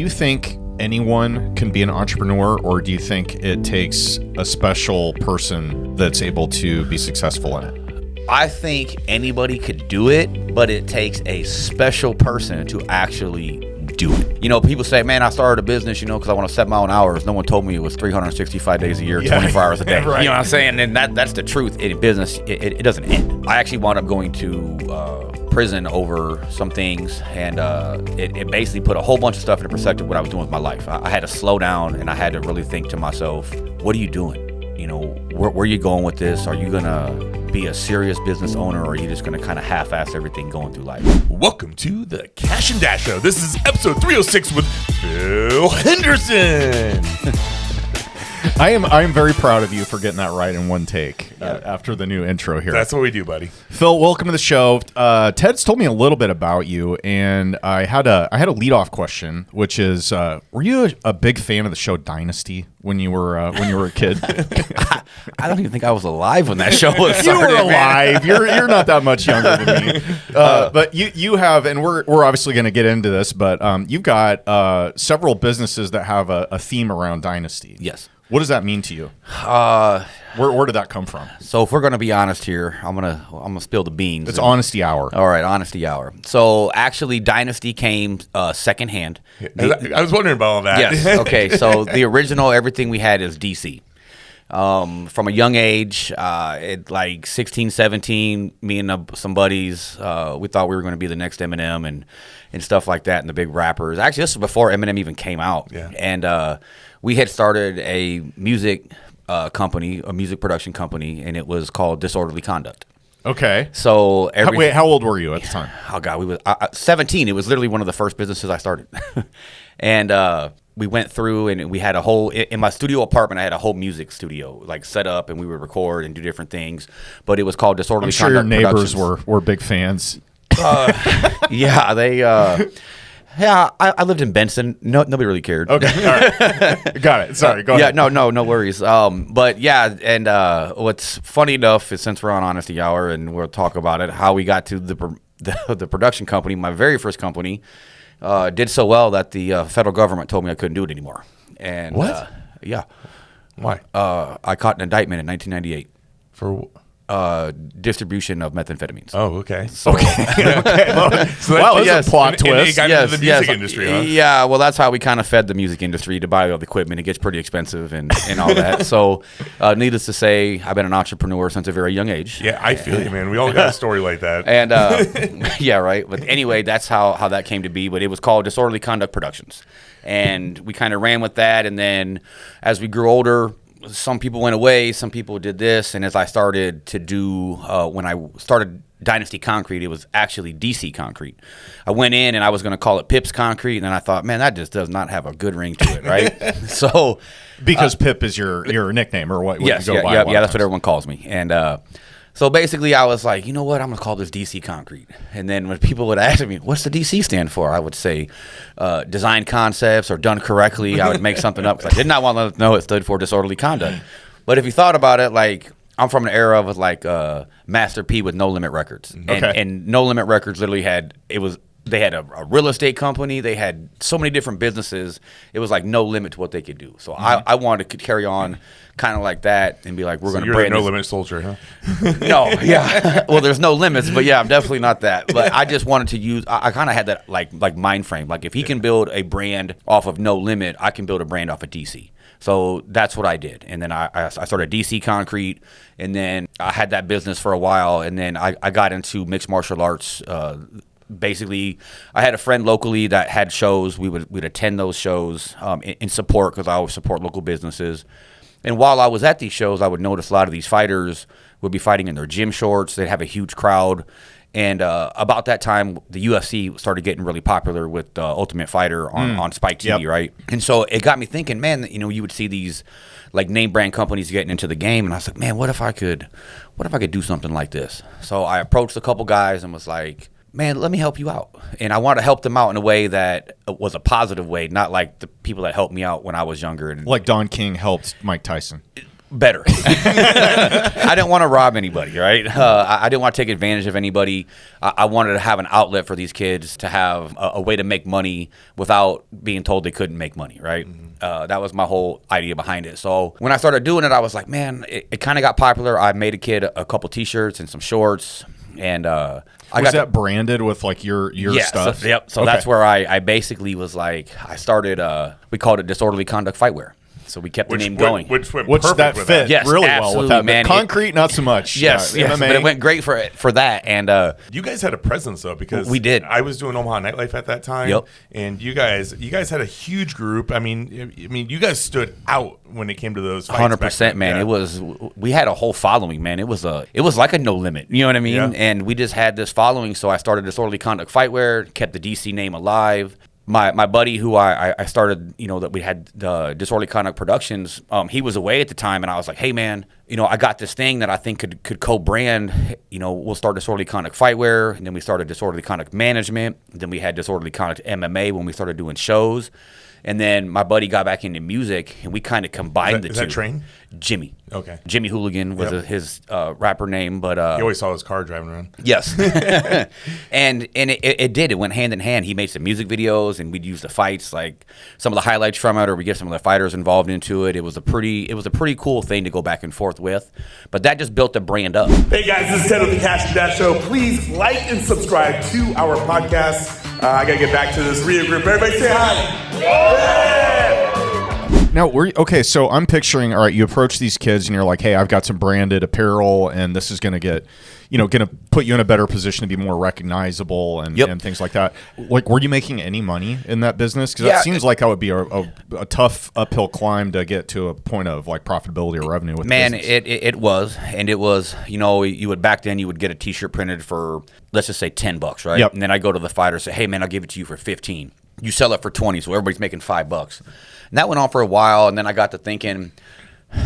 do you think anyone can be an entrepreneur, or do you think it takes a special person that's able to be successful in it? I think anybody could do it, but it takes a special person to actually do it. You know, people say, man, I started a business, because I want to set my own hours. No one told me it was 365 days a year, 24 hours a day. Right. You know what I'm saying? And that's the truth. In business, it doesn't end. I actually wound up going to prison over some things, and it basically put a whole bunch of stuff into perspective what I was doing with my life. I had to slow down, and I had to really think to myself, what are you doing? Where are you going with this? Are you going to be a serious business owner, or are you just going to kind of half-ass everything going through life? Welcome to the Kash and Dash Show. This is episode 306 with Phil Henderson. I am very proud of you for getting that right in one take after the new intro here. That's what we do, buddy. Phil, welcome to the show. Ted's told me a little bit about you, and I had a leadoff question, which is, were you a big fan of the show Dynasty when you were a kid? I don't even think I was alive when that show was started. You were alive. You're not that much younger than me. But you have, and we're obviously going to get into this, but you've got several businesses that have a theme around Dynasty. Yes. What does that mean to you? Where did that come from? So if we're gonna be honest here, I'm gonna spill the beans. It's honesty hour. All right, honesty hour. So actually, Dynasty came secondhand. I was wondering about all that. Yes. Okay. So the original everything we had is DC. From a young age, at like 16, 17, me and some buddies, we thought we were going to be the next Eminem and stuff like that, and the big rappers. Actually, this was before Eminem even came out. Yeah. And we had started a music company, a music production company, and it was called Disorderly Conduct. Okay. So Wait, how old were you at the time? Oh God, we was 17. It was literally one of the first businesses I started, and we went through and we had a whole in my studio apartment. I had a whole music studio like set up, and we would record and do different things. But it was called Disorderly I'm sure Conduct your neighbors Productions. were big fans. Yeah, they. Yeah, I lived in Benson. Nobody really cared. Okay, all right, got it. Sorry, go ahead. Yeah, no worries. But yeah, and what's funny enough is since we're on Honesty Hour and we'll talk about it, how we got to the production company. My very first company did so well that the federal government told me I couldn't do it anymore. And What? Yeah. Why? I caught an indictment in 1998 For distribution of methamphetamines. Oh, okay. Okay. Wow, that's yes. a plot And twist. you got into the music industry, huh? Yeah, well, that's how we kind of fed the music industry to buy all the equipment. It gets pretty expensive and all that. So, needless to say, I've been an entrepreneur since a very young age. Yeah, I feel you, man. We all got a story like that. And yeah, right. But anyway, that's how that came to be. But it was called Disorderly Conduct Productions, and we kind of ran with that. And then as we grew older, some people went away, some people did this, and as I started to do, when I started Dynasty Concrete, it was actually DC Concrete. I went in and I was going to call it Pip's Concrete, and then I thought, man, that just does not have a good ring to it, right? So Because Pip is your nickname, or what? yes, you go by yeah, that's what everyone calls me. And so basically, I was like, you know what? I'm going to call this DC Concrete. And then when people would ask me, what's the DC stand for? I would say design concepts or done correctly. I would make something up because I did not want to let them know it stood for disorderly conduct. But if you thought about it, like, I'm from an era of like Master P with No Limit Records. And No Limit Records literally they had a real estate company. They had so many different businesses. It was like no limit to what they could do. So I wanted to carry on kind of like that and be like, we're going to brand You're a this. no limit soldier, huh? No, yeah. Well, there's no limits, but yeah, I'm definitely not that. But I just wanted to use. I kind of had that like mind frame. Like if he can build a brand off of No Limit, I can build a brand off of DC. So that's what I did. And then I started DC Concrete, and then I had that business for a while, and then I got into mixed martial arts. Basically, I had a friend locally that had shows. We'd attend those shows in support because I always support local businesses. And while I was at these shows, I would notice a lot of these fighters would be fighting in their gym shorts. They'd have a huge crowd. And about that time, the UFC started getting really popular with Ultimate Fighter on Spike TV, right? And so it got me thinking, man, you would see these like name brand companies getting into the game, and I was like, man, what if I could do something like this? So I approached a couple guys and was like, man, let me help you out. And I wanted to help them out in a way that was a positive way, not like the people that helped me out when I was younger. And Like Don King helped Mike Tyson. better. I didn't want to rob anybody, right? I didn't want to take advantage of anybody. I wanted to have an outlet for these kids to have a way to make money without being told they couldn't make money, right? That was my whole idea behind it. So when I started doing it, I was like, man, it kind of got popular. I made a kid a couple T-shirts and some shorts, and was that branded with like your stuff? So, yep. So that's where I basically was like, I started. We called it Disorderly Conduct Fightwear. So we kept the name going. Which went Which perfect that with fit Yes, really well with that. man. Concrete, not so much. Yes, MMA. but it went great for that. And You guys had a presence though, because we did. I was doing Omaha nightlife at that time. Yep. And you guys had a huge group. I mean, you guys stood out when it came to those fights. 100%, man. Yeah. We had a whole following, man. It was like a no limit. You know what I mean? Yeah. And we just had this following. So I started Disorderly Conduct Fightwear, kept the DC name alive. My buddy who I started, that we had the Disorderly Conduct Productions, he was away at the time, and I was like, hey, man, I got this thing that I think could co-brand. We'll start Disorderly Conduct Fightwear, and then we started Disorderly Conduct Management. Then we had Disorderly Conduct MMA when we started doing shows. And then my buddy got back into music, and we kind of combined the two. Is that Train? Jimmy. Okay. Jimmy Hooligan was his rapper name, but You always saw his car driving around. yes, and it did. It went hand in hand. He made some music videos, and we'd use the fights, like some of the highlights from it, or we get some of the fighters involved into it. It was a pretty cool thing to go back and forth with, but that just built the brand up. Hey guys, this is Ted with the Kash and Dash Show. Please like and subscribe to our podcast. I gotta get back to this Rio group. Everybody say hi. Yeah! Now, so I'm picturing, all right, you approach these kids and you're like, hey, I've got some branded apparel and this is going to get, going to put you in a better position to be more recognizable and things like that. Like, were you making any money in that business? Because that seems like that would be a tough uphill climb to get to a point of like profitability or revenue with Man, the business. it was, and it was, you would back then you would get a T-shirt printed for, let's just say $10, right? Yep. And then I go to the fighter and say, hey man, I'll give it to you for 15. You sell it for 20, so everybody's making $5. And that went on for a while, and then I got to thinking,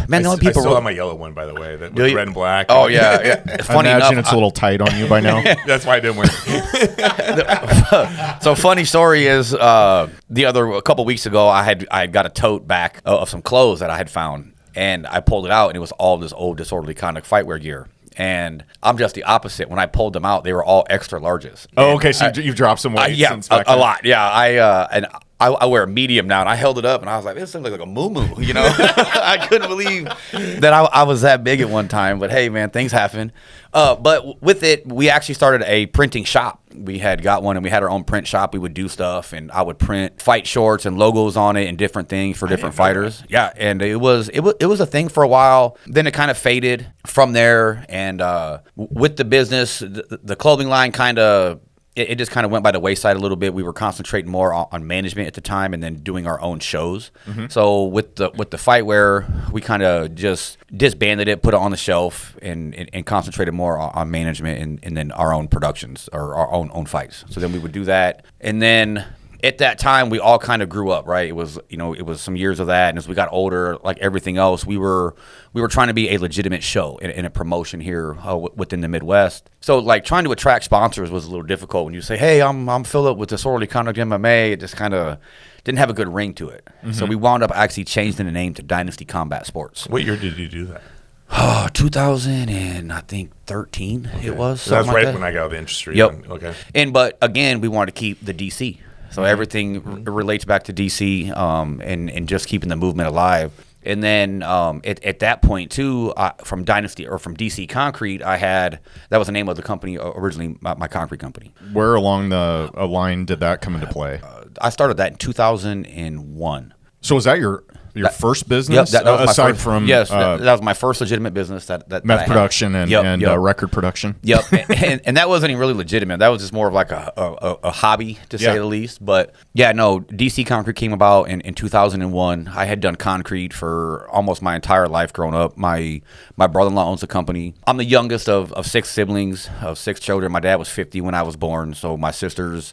man, the only people. I still have my yellow one, by the way, with red and black. Oh yeah. Funny I imagine enough, it's a little tight on you by now. That's why I didn't wear it. So funny story is, a couple weeks ago, I had got a tote back of some clothes that I had found, and I pulled it out, and it was all this old Disorderly Conduct Fightwear gear. And I'm just the opposite. When I pulled them out, they were all extra larges. Oh, okay. So you've dropped some weight. Yeah, since back a then. lot. Yeah, I wear a medium now, and I held it up, and I was like, this seems like a moo-moo, I couldn't believe that I was that big at one time. But hey, man, things happen. But with it, we actually started a printing shop. We had got one, and we had our own print shop. We would do stuff, and I would print fight shorts and logos on it and different things for different fighters. Yeah, and it was a thing for a while. Then it kind of faded from there, and with the business, the clothing line kind of. It just kind of went by the wayside a little bit. We were concentrating more on management at the time, and then doing our own shows. Mm-hmm. So with the fightwear, we kind of just disbanded it, put it on the shelf, and concentrated more on management and then our own productions or our own fights. So then we would do that, and then. At that time, we all kind of grew up, right? It was some years of that, and as we got older, like everything else, we were trying to be a legitimate show in a promotion here within the Midwest. So, like trying to attract sponsors was a little difficult. When you say, "Hey, I'm Philip with Disorderly Conduct MMA," it just kind of didn't have a good ring to it. Mm-hmm. So we wound up actually changing the name to Dynasty Combat Sports. What year did you do that? 2013 Okay. it was. So that's like right that. when I got out of the industry. Yep. Then. Okay. But again, we wanted to keep the DC. So everything relates back to DC and just keeping the movement alive. And then at that point, too, from Dynasty or from DC Concrete, that was the name of the company originally, my concrete company. Where along the line did that come into play? I started that in 2001. So was that your first business? Yep, that was aside my first, from yes, that was my first legitimate business. That meth I had. production and record production. Yep, and that wasn't even really legitimate. That was just more of like a hobby, to say the least. But yeah, no, DC Concrete came about in 2001. I had done concrete for almost my entire life growing up. My brother-in-law owns a company. I'm the youngest of 6 siblings, of 6 children. My dad was 50 when I was born, so my sisters,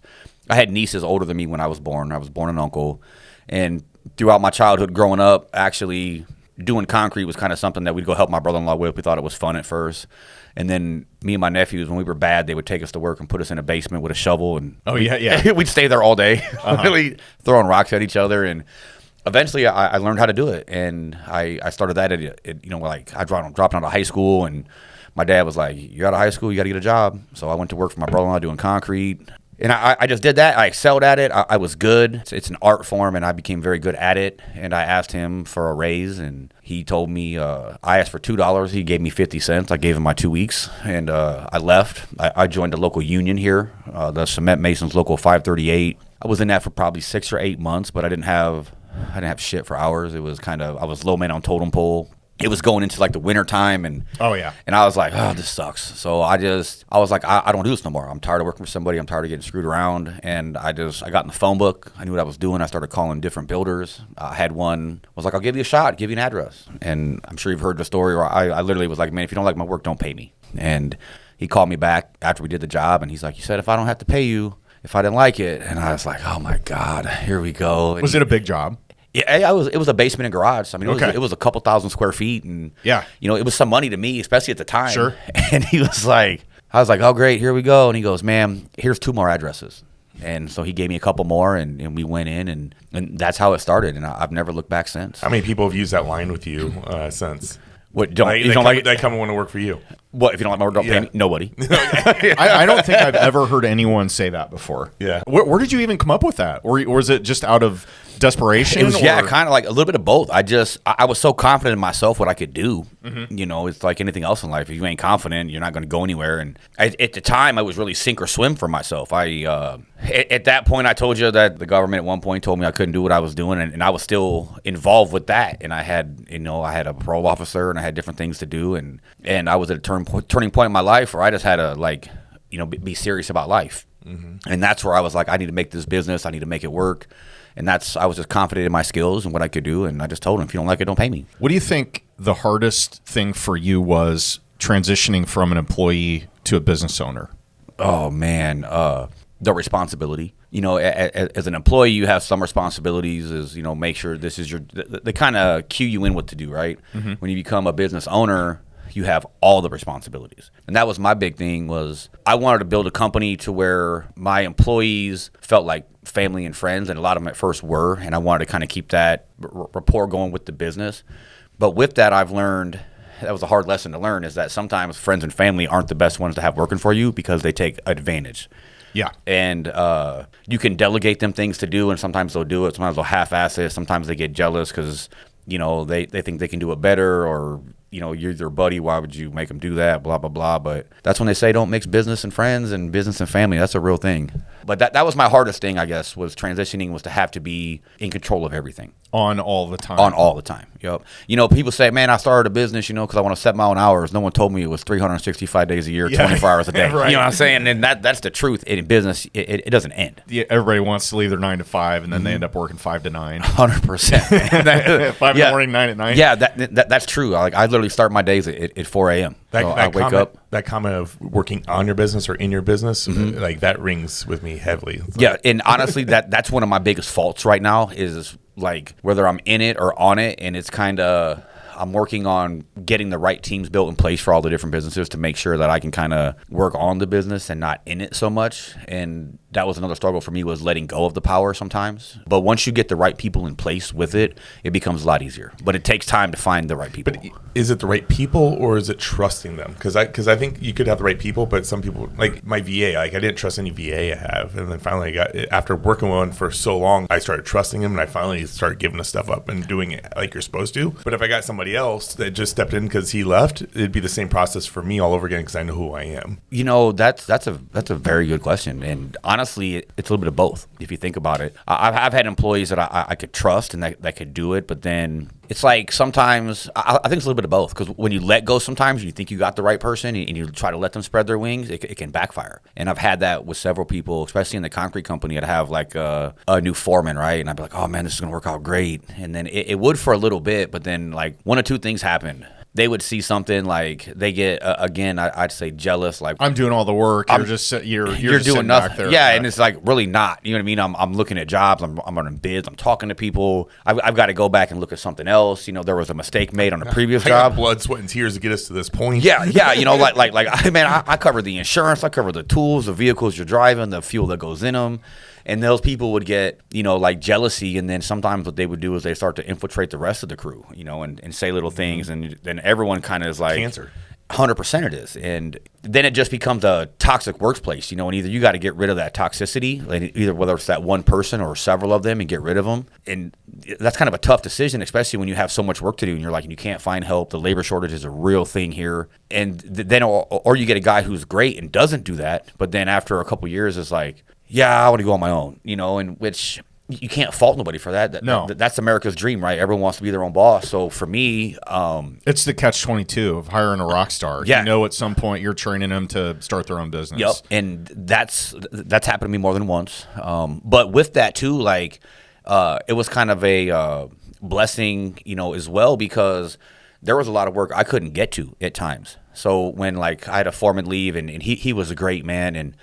I had nieces older than me when I was born. I was born an uncle, and throughout my childhood growing up, actually doing concrete was kind of something that we'd go help my brother-in-law with. We thought it was fun at first. And then me and my nephews, when we were bad, they would take us to work and put us in a basement with a shovel. And we'd stay there all day, really throwing rocks at each other. And eventually I learned how to do it, and I started that like I dropping out of high school, and my dad was like, "You're out of high school, you got to get a job." So I went to work for my brother-in-law doing concrete. And I just did that. I excelled at it. I was good. It's an art form, and I became very good at it. And I asked him for a raise, and he told me, I asked for $2. He gave me 50 cents. I gave him my 2 weeks, and I left. I joined a local union here, the Cement Masons Local 538. I was in that for probably 6 or 8 months, but I didn't have shit for hours. It was I was low man on totem pole. It was going into like the winter time, and and I was like, oh, this sucks. So I was like, I don't do this no more. I'm tired of working for somebody. I'm tired of getting screwed around. And I got in the phone book. I knew what I was doing. I started calling different builders. I had one, was like, I'll give you a shot, give you an address. And I'm sure you've heard the story where I literally was like, man, if you don't like my work, don't pay me. And he called me back after we did the job, and he's like, you said if I don't have to pay you, if I didn't like it. And I was like, oh my God, here we go. And was it a big job? Yeah, it was a basement and garage. So, I mean, it was a couple thousand square feet, and it was some money to me, especially at the time. Sure. And he was like, I was like, oh great, here we go. And he goes, ma'am, here's 2 more addresses. And so he gave me a couple more, and we went in, and that's how it started. And I've never looked back since. How many people have used that line with you since? What they come and want to work for you? What if you don't like my work? Don't pay me. Nobody. I don't think I've ever heard anyone say that before. Yeah. Where did you even come up with that, or was it just out of desperation? It was kind of like a little bit of both. I was so confident in myself what I could do. Mm-hmm. It's like anything else in life. If you ain't confident, you're not going to go anywhere. And at the time, I was really sink or swim for myself. At that point, I told you that the government at one point told me I couldn't do what I was doing, and I was still involved with that. And I had a parole officer, and I had different things to do, and I was at a turning point in my life where I just had to be serious about life. Mm-hmm. And that's where I was like, I need to make this business. I need to make it work. And I was just confident in my skills and what I could do. And I just told him, if you don't like it, don't pay me. What do you think the hardest thing for you was transitioning from an employee to a business owner? Oh, man. The responsibility. As an employee, you have some responsibilities make sure this is they kind of cue you in what to do, right? Mm-hmm. When you become a business owner, you have all the responsibilities. And that was my big thing, was I wanted to build a company to where my employees felt like family and friends, and a lot of them at first were, and I wanted to kind of keep that rapport going with the business. But with that, I've learned, that was a hard lesson to learn, is that sometimes friends and family aren't the best ones to have working for you because they take advantage. Yeah. And you can delegate them things to do, and sometimes they'll do it. Sometimes they'll half-ass it. Sometimes they get jealous because, they think they can do it better, or you're their buddy, why would you make them do that, blah, blah, blah. But that's when they say don't mix business and friends and business and family. That's a real thing. But that was my hardest thing, I guess, was transitioning, was to have to be in control of everything. On all the time. On all the time, yep. People say, man, I started a business, because I want to set my own hours. No one told me it was 365 days a year, 24 hours a day. Right. You know what I'm saying? And that's the truth. In business, it doesn't end. Yeah, everybody wants to leave their 9 to 5, and then they end up working 5 to 9. 100%. 5 in the morning, 9 at night. Yeah, that's true. I literally start my days at 4 a.m. I wake up. That comment of working on your business or in your business, like that rings with me heavily. Yeah, and honestly, that's one of my biggest faults right now, is like whether I'm in it or on it, and it's kind of, I'm working on getting the right teams built in place for all the different businesses to make sure that I can kind of work on the business and not in it so much. And that was another struggle for me, was letting go of the power sometimes. But once you get the right people in place with it, it becomes a lot easier. But it takes time to find the right people. But is it the right people, or is it trusting them? Because I think you could have the right people, but some people, like my VA, like I didn't trust any VA I have. And then finally after working with one for so long, I started trusting him, and I finally started giving the stuff up and doing it like you're supposed to. But if I got somebody else that just stepped in because he left, it'd be the same process for me all over again, because I know who I am. That's a very good question. And honestly, it's a little bit of both, if you think about it. I've had employees that I could trust and that could do it, but then it's like sometimes I think it's a little bit of both, because when you let go, sometimes you think you got the right person and you try to let them spread their wings, it can backfire. And I've had that with several people, especially in the concrete company. I'd have like a new foreman, right? And I'd be like, oh man, this is going to work out great. And then it would for a little bit, but then like one or two things happened. They would see something, like they get again, I'd say jealous. Like, I'm doing all the work. You're just doing nothing. Back there. Yeah, and it's like really not. You know what I mean? I'm looking at jobs. I'm running bids. I'm talking to people. I've got to go back and look at something else. There was a mistake made on a previous job. Blood, sweat, and tears to get us to this point. Yeah. I cover the insurance. I cover the tools, the vehicles you're driving, the fuel that goes in them. And those people would get, like jealousy. And then sometimes what they would do is they start to infiltrate the rest of the crew, and say little things. And then everyone kind of is like. Cancer. 100% it is. And then it just becomes a toxic workplace, and either you got to get rid of that toxicity, like either whether it's that one person or several of them and get rid of them. And that's kind of a tough decision, especially when you have so much work to do and you're like, and you can't find help. The labor shortage is a real thing here. And then, or you get a guy who's great and doesn't do that, but then after a couple of years is like, yeah, I want to go on my own, and which you can't fault nobody for that. No. That's America's dream, right? Everyone wants to be their own boss. So for me, it's the catch-22 of hiring a rock star. Yeah. At some point you're training them to start their own business. Yep. And that's happened to me more than once. But with that too, like it was kind of a blessing, as well, because there was a lot of work I couldn't get to at times. So when like I had a foreman leave, and he was a great man, and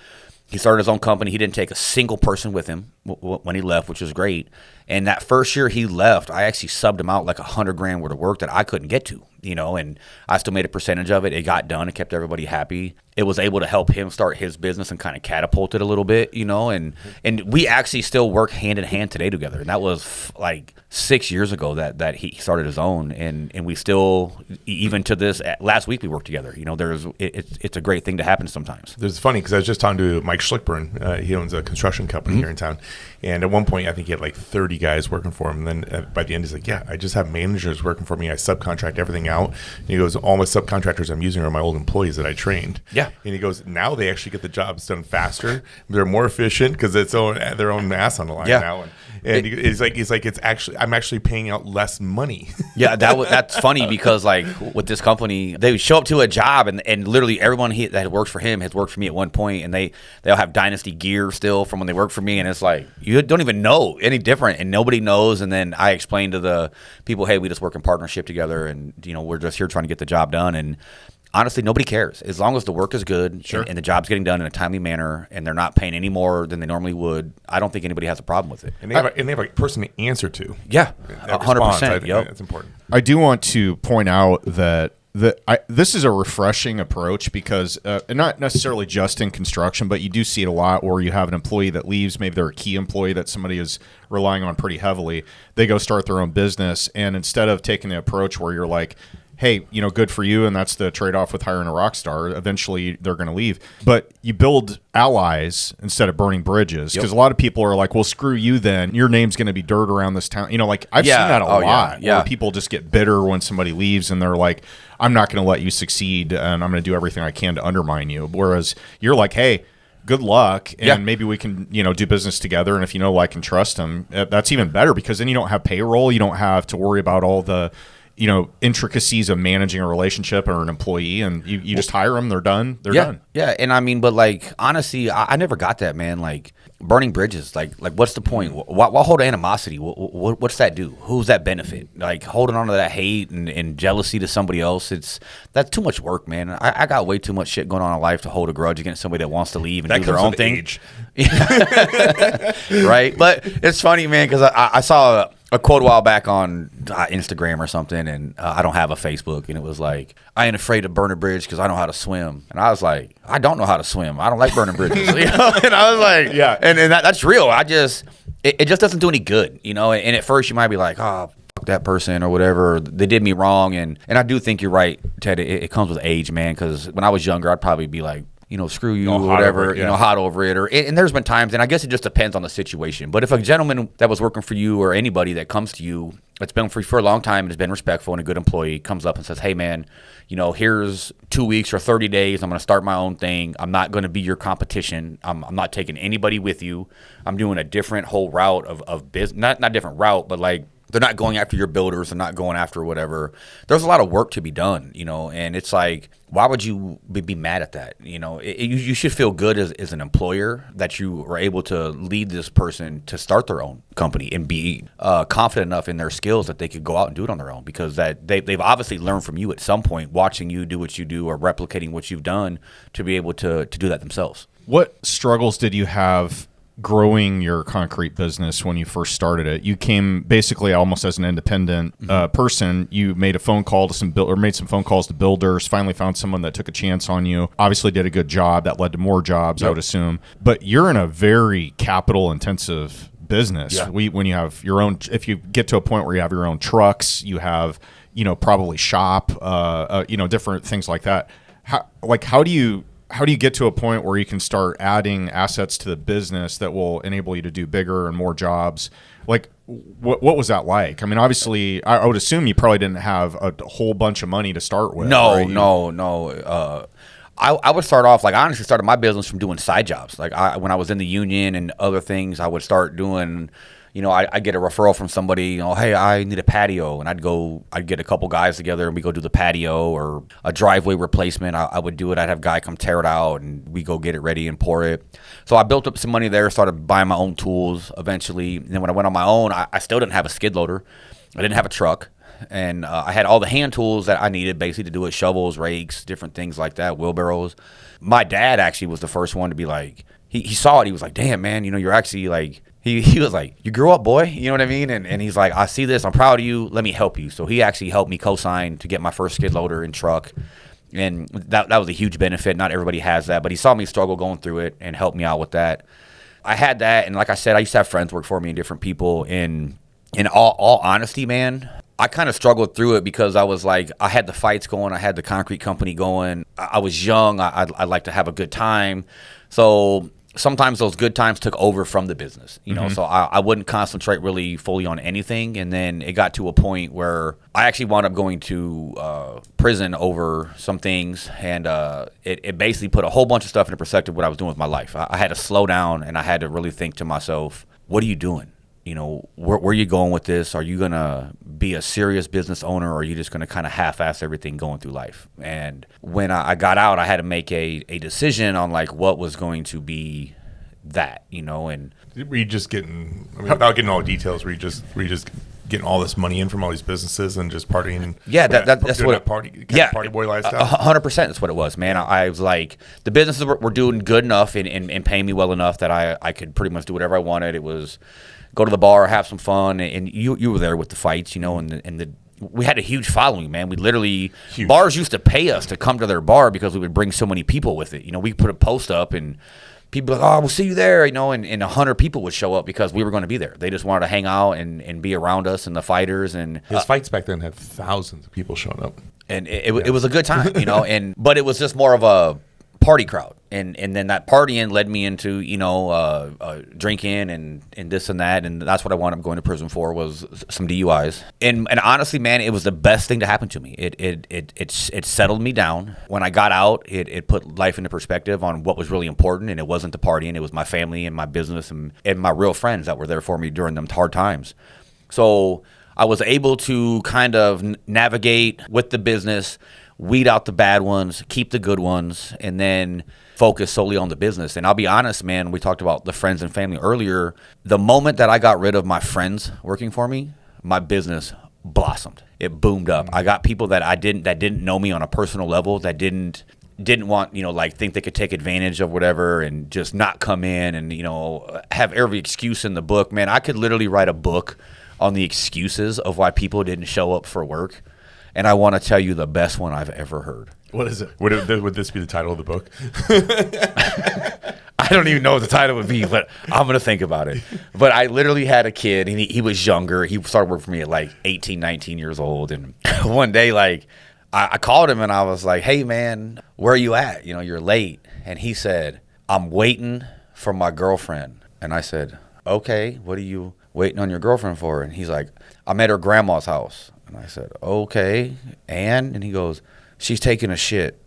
he started his own company. He didn't take a single person with him when he left, which was great. And that first year he left, I actually subbed him out like $100,000 worth of work that I couldn't get to, and I still made a percentage of it. It got done. It kept everybody happy. It was able to help him start his business and kind of catapult it a little bit, and we actually still work hand in hand today together. And that was like 6 years ago that he started his own, and we still, even to this, last week we worked together. It's a great thing to happen sometimes. It's funny because I was just talking to Mike Schlickburn. He owns a construction company here in town. And at one point, I think he had like 30 guys working for him. And then by the end, he's like, yeah, I just have managers working for me. I subcontract everything out. And he goes, all my subcontractors I'm using are my old employees that I trained. Yeah. And he goes, now they actually get the jobs done faster. They're more efficient because it's their own mass on the line now. And he's like, it's actually, I'm actually paying out less money. Yeah, that's funny because like with this company, they would show up to a job and literally everyone that works for him has worked for me at one point, and they'll have Dynasty gear still from when they worked for me, and it's like you don't even know any different, and nobody knows. And then I explain to the people, hey, we just work in partnership together, and we're just here trying to get the job done. And honestly, nobody cares as long as the work is good. Sure. and the job's getting done in a timely manner, and they're not paying any more than they normally would. I don't think anybody has a problem with it. And they have a person to answer to. Yeah, 100%. I think that's important. I do want to point out that this is a refreshing approach because not necessarily just in construction, but you do see it a lot where you have an employee that leaves. Maybe they're a key employee that somebody is relying on pretty heavily. They go start their own business, and instead of taking the approach where you're like, hey, good for you, and that's the trade-off with hiring a rock star. Eventually, they're going to leave. But you build allies instead of burning bridges, because a lot of people are like, well, screw you then. Your name's going to be dirt around this town. I've seen that a lot, where people just get bitter when somebody leaves, and they're like, I'm not going to let you succeed, and I'm going to do everything I can to undermine you. Whereas you're like, hey, good luck, and maybe we can, do business together. And if you know, like, and trust them, that's even better, because then you don't have payroll. You don't have to worry about all the intricacies of managing a relationship or an employee, and you just hire them. They're done. They're done. Yeah. And I mean, but like, honestly, I never got that, man. Like burning bridges, like what's the point? Why hold animosity? What's that do? Who's that benefit? Like holding on to that hate and jealousy to somebody else. That's too much work, man. I got way too much shit going on in life to hold a grudge against somebody that wants to leave and do their own thing. Right. But it's funny, man, because I saw a quote a while back on Instagram or something, and I don't have a Facebook, and it was like, I ain't afraid to burn a bridge because I know how to swim. And I was like, I don't know how to swim. I don't like burning bridges. And I was like, yeah. And that's real. It just doesn't do any good, And at first you might be like, oh, fuck that person or whatever. They did me wrong. And I do think you're right, Ted. It comes with age, man, because when I was younger, I'd probably be like, screw you, or whatever, hot over it. And there's been times, and I guess it just depends on the situation. But if a gentleman that was working for you or anybody that comes to you, that's been for a long time and has been respectful and a good employee, comes up and says, hey, man, here's 2 weeks or 30 days. I'm going to start my own thing. I'm not going to be your competition. I'm not taking anybody with you. I'm doing a different whole route of business. Not different route, but like, they're not going after your builders. They're not going after whatever. There's a lot of work to be done, and it's like, why would you be mad at that? You should feel good as an employer that you were able to lead this person to start their own company and be confident enough in their skills that they could go out and do it on their own, because that they've obviously learned from you at some point, watching you do what you do or replicating what you've done to be able to do that themselves. What struggles did you have growing your concrete business when you first started it? You came basically almost as an independent person. You made a phone call to made some phone calls to builders, finally found someone that took a chance on you, obviously did a good job. That led to more jobs, I would assume. But you're in a very capital intensive business. Yeah. When you have your own, if you get to a point where you have your own trucks, you have, probably shop, different things like that. How do you get to a point where you can start adding assets to the business that will enable you to do bigger and more jobs? Like, what was that like? I mean, obviously, I would assume you probably didn't have a whole bunch of money to start with. No, right? no. I would start off, I honestly started my business from doing side jobs. When I was in the union and other things, I would start doing, I'd get a referral from somebody, hey, I need a patio. And I'd get a couple guys together and we go do the patio, or a driveway replacement. I would do it. I'd have a guy come tear it out and we go get it ready and pour it. So I built up some money there, started buying my own tools eventually. And then when I went on my own, I still didn't have a skid loader. I didn't have a truck. And I had all the hand tools that I needed basically to do it: shovels, rakes, different things like that, wheelbarrows. My dad actually was the first one to be like, he saw it. He was like, damn, man, you're actually like, he was like, you grew up, boy. You know what I mean? And he's like, I see this. I'm proud of you. Let me help you. So he actually helped me co-sign to get my first skid loader and truck. And that was a huge benefit. Not everybody has that. But he saw me struggle going through it and helped me out with that. I had that. And like I said, I used to have friends work for me and different people. In all honesty, man, I kind of struggled through it because I was like, I had the fights going. I had the concrete company going. I was young. I'd like to have a good time. So sometimes those good times took over from the business, so I wouldn't concentrate really fully on anything. And then it got to a point where I actually wound up going to prison over some things. And it basically put a whole bunch of stuff into perspective what I was doing with my life. I had to slow down and I had to really think to myself, what are you doing? Where are you going with this? Are you going to be a serious business owner, or are you just going to kind of half-ass everything going through life? And when I got out, I had to make a decision on what was going to be that, and were you just getting, without getting all the details, were you just getting all this money in from all these businesses and just partying? Yeah, that's what party boy lifestyle. 100%. That's what it was, man. I was like, the businesses were doing good enough and paying me well enough that I could pretty much do whatever I wanted. It was go to the bar, have some fun, and you were there with the fights, and we had a huge following, man. We literally, bars used to pay us to come to their bar because we would bring so many people with it. We put a post up and people were like, oh, we'll see you there, and 100 people would show up because we were going to be there. They just wanted to hang out and be around us and the fighters. And his fights back then had thousands of people showing up. And it was a good time, but it was just more of a party crowd. And then that partying led me into, drinking and this and that. And that's what I wound up going to prison for, was some DUIs. And honestly, man, it was the best thing to happen to me. It settled me down. When I got out, it put life into perspective on what was really important. And it wasn't the partying. It was my family and my business and my real friends that were there for me during them hard times. So I was able to kind of navigate with the business, weed out the bad ones, keep the good ones, and then focus solely on the business. And I'll be honest, man, we talked about the friends and family earlier. The moment that I got rid of my friends working for me, my business blossomed. It boomed up. I got people that didn't know me on a personal level, that didn't want, think they could take advantage of whatever and just not come in and, have every excuse in the book. Man, I could literally write a book on the excuses of why people didn't show up for work. And I want to tell you the best one I've ever heard. What is it? Would this be the title of the book? I don't even know what the title would be, but I'm going to think about it. But I literally had a kid, and he was younger. He started working for me at 18, 19 years old. And one day, I called him, and I was like, hey, man, where are you at? You're late. And he said, I'm waiting for my girlfriend. And I said, okay, what are you waiting on your girlfriend for? And he's like, I'm at her grandma's house. And I said, okay, and he goes, she's taking a shit.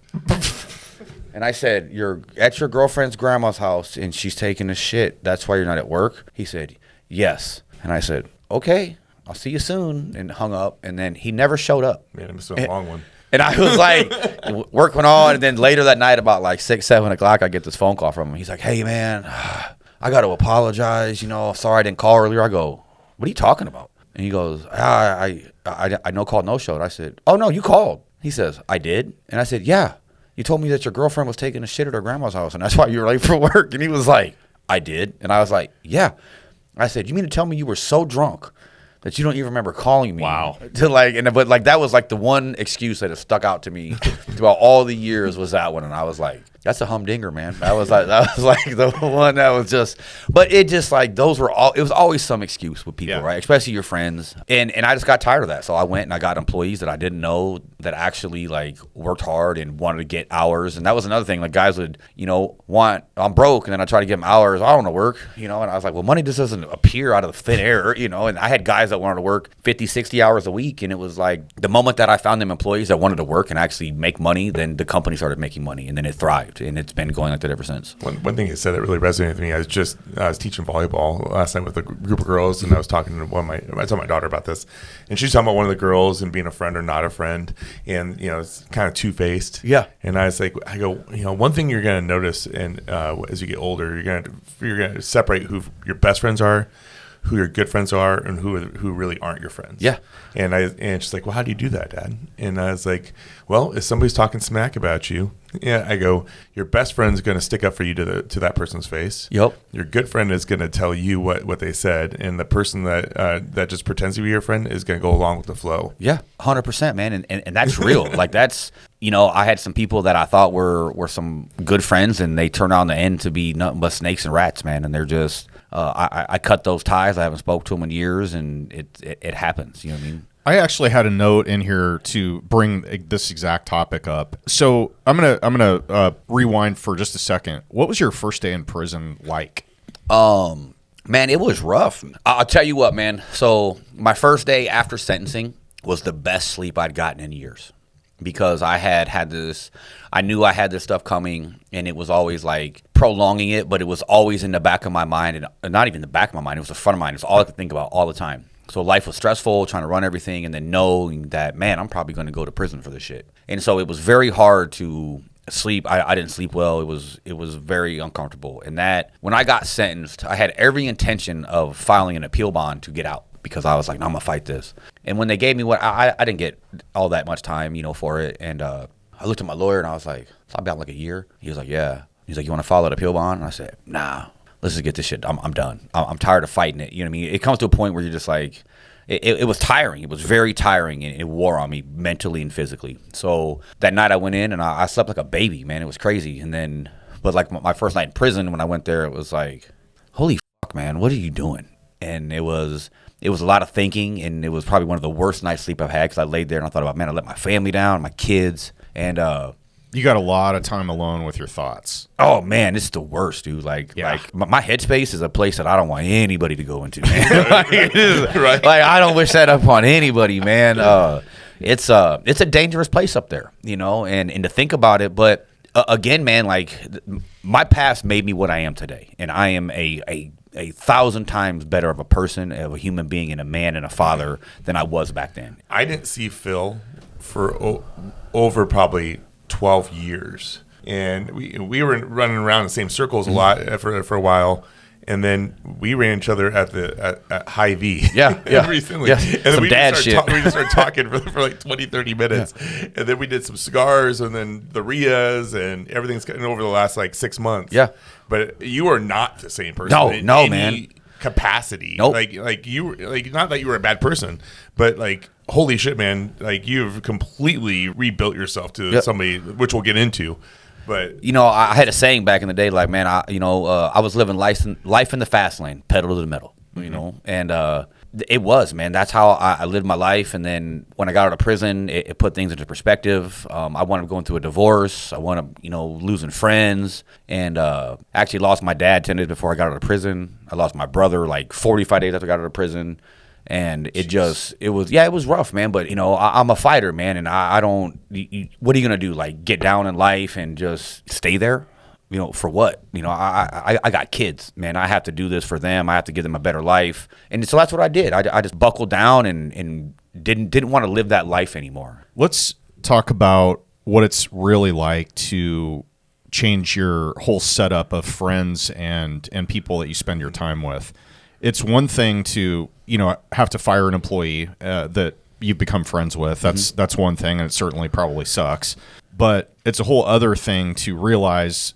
And I said, you're at your girlfriend's grandma's house and she's taking a shit. That's why you're not at work? He said, yes. And I said, okay, I'll see you soon, and hung up. And then he never showed up. Man, it must have been a long one. And I was like, work went on. And then later that night, about 6, 7 o'clock, I get this phone call from him. He's like, hey, man, I got to apologize. Sorry I didn't call earlier. I go, what are you talking about? And he goes, I no call, no show. And I said, oh, no, you called. He says, I did? And I said, yeah. You told me that your girlfriend was taking a shit at her grandma's house, and that's why you were late for work. And he was like, I did. And I was like, yeah. I said, you mean to tell me you were so drunk that you don't even remember calling me? Wow. But like that was like the one excuse that has stuck out to me throughout all the years was that one. And I was like, that's a humdinger, man. That was like the one that was just, but it just like it was always some excuse with people, right? Especially your friends. And I just got tired of that. So I went and I got employees that I didn't know that actually like worked hard and wanted to get hours. And that was another thing. Like guys would, I'm broke, and then I try to give them hours. I don't want to work, and I was like, well, money just doesn't appear out of the thin air, and I had guys that wanted to work 50, 60 hours a week. And it was like the moment that I found them employees that wanted to work and actually make money, then the company started making money, and then it thrived. And it's been going like that ever since. One thing you said that really resonated with me, I was teaching volleyball last night with a group of girls, and I was talking to I told my daughter about this, and she's talking about one of the girls and being a friend or not a friend, and it's kind of two-faced. Yeah. And I go, one thing you're going to notice, and as you get older, you're going to separate who your best friends are, who your good friends are, and who really aren't your friends. Yeah. And she's like, well, how do you do that, Dad? And I was like, well, if somebody's talking smack about you, I go, your best friend's going to stick up for you to that person's face. Yep. Your good friend is going to tell you what they said, and the person that just pretends to be your friend is going to go along with the flow. Yeah, 100%, man, and that's real. Like that's, I had some people that I thought were some good friends, and they turned out in the end to be nothing but snakes and rats, man. And they're just, I cut those ties. I haven't spoke to them in years, and it happens. You know what I mean? I actually had a note in here to bring this exact topic up. So I'm gonna rewind for just a second. What was your first day in prison like? Man, it was rough. I'll tell you what, man. So my first day after sentencing was the best sleep I'd gotten in years, because I had this. I knew I had this stuff coming, and it was always like prolonging it, but it was always in the back of my mind, and not even the back of my mind. It was the front of my mind. It was all I could think about all the time. So life was stressful, trying to run everything, and then knowing that, man, I'm probably going to go to prison for this shit. And so it was very hard to sleep. I didn't sleep well. It was very uncomfortable. And that when I got sentenced, I had every intention of filing an appeal bond to get out, because I was like, no, I'm going to fight this. And when they gave me I didn't get all that much time, for it. And I looked at my lawyer, and I was like, it's about like a year. He was like, yeah. He's like, you want to file an appeal bond? And I said, nah. Let's just get this shit. I'm done. I'm tired of fighting it. You know what I mean? It comes to a point where you're just like, it was tiring. It was very tiring, and it wore on me mentally and physically. So that night I went in, and I slept like a baby, man. It was crazy. And then, but like my first night in prison, when I went there, it was like, holy fuck, man, what are you doing? And it was a lot of thinking, and it was probably one of the worst nights sleep I've had, because I laid there and I thought about, man, I let my family down, my kids, and you got a lot of time alone with your thoughts. Oh man, it's the worst, dude. Like my headspace is a place that I don't want anybody to go into, man. Right. Like I don't wish that upon anybody, man. It's a dangerous place up there, and to think about it. But again, man, like my past made me what I am today, and I am a 1,000 times better of a person, of a human being, and a man and a father than I was back then. I didn't see Phil for over probably 12 years, and we were running around in the same circles a lot for a while, and then we ran each other at High V recently. Yeah. And then some dad shit. We just started talking for like 20-30 minutes, and then we did some cigars, and then the Rias, and everything's gotten over the last like 6 months. But you are not the same person. No, man. Capacity. Nope. Like you, like not that you were a bad person, but like holy shit, man! Like you've completely rebuilt yourself to somebody, which we'll get into. But I had a saying back in the day, like, man, I was living life in the fast lane, pedal to the metal, and it was, man. That's how I lived my life. And then when I got out of prison, it put things into perspective. I wound up going through a divorce. I wound up, losing friends, and actually lost my dad 10 days before I got out of prison. I lost my brother like 45 days after I got out of prison. And it was rough, man. But, I'm a fighter, man. And I don't, what are you going to do? Like get down in life and just stay there? For what? I got kids, man. I have to do this for them. I have to give them a better life. And so that's what I did. I just buckled down and didn't want to live that life anymore. Let's talk about what it's really like to change your whole setup of friends and people that you spend your time with. It's one thing to, have to fire an employee that you become friends with. That's one thing, and it certainly probably sucks. But it's a whole other thing to realize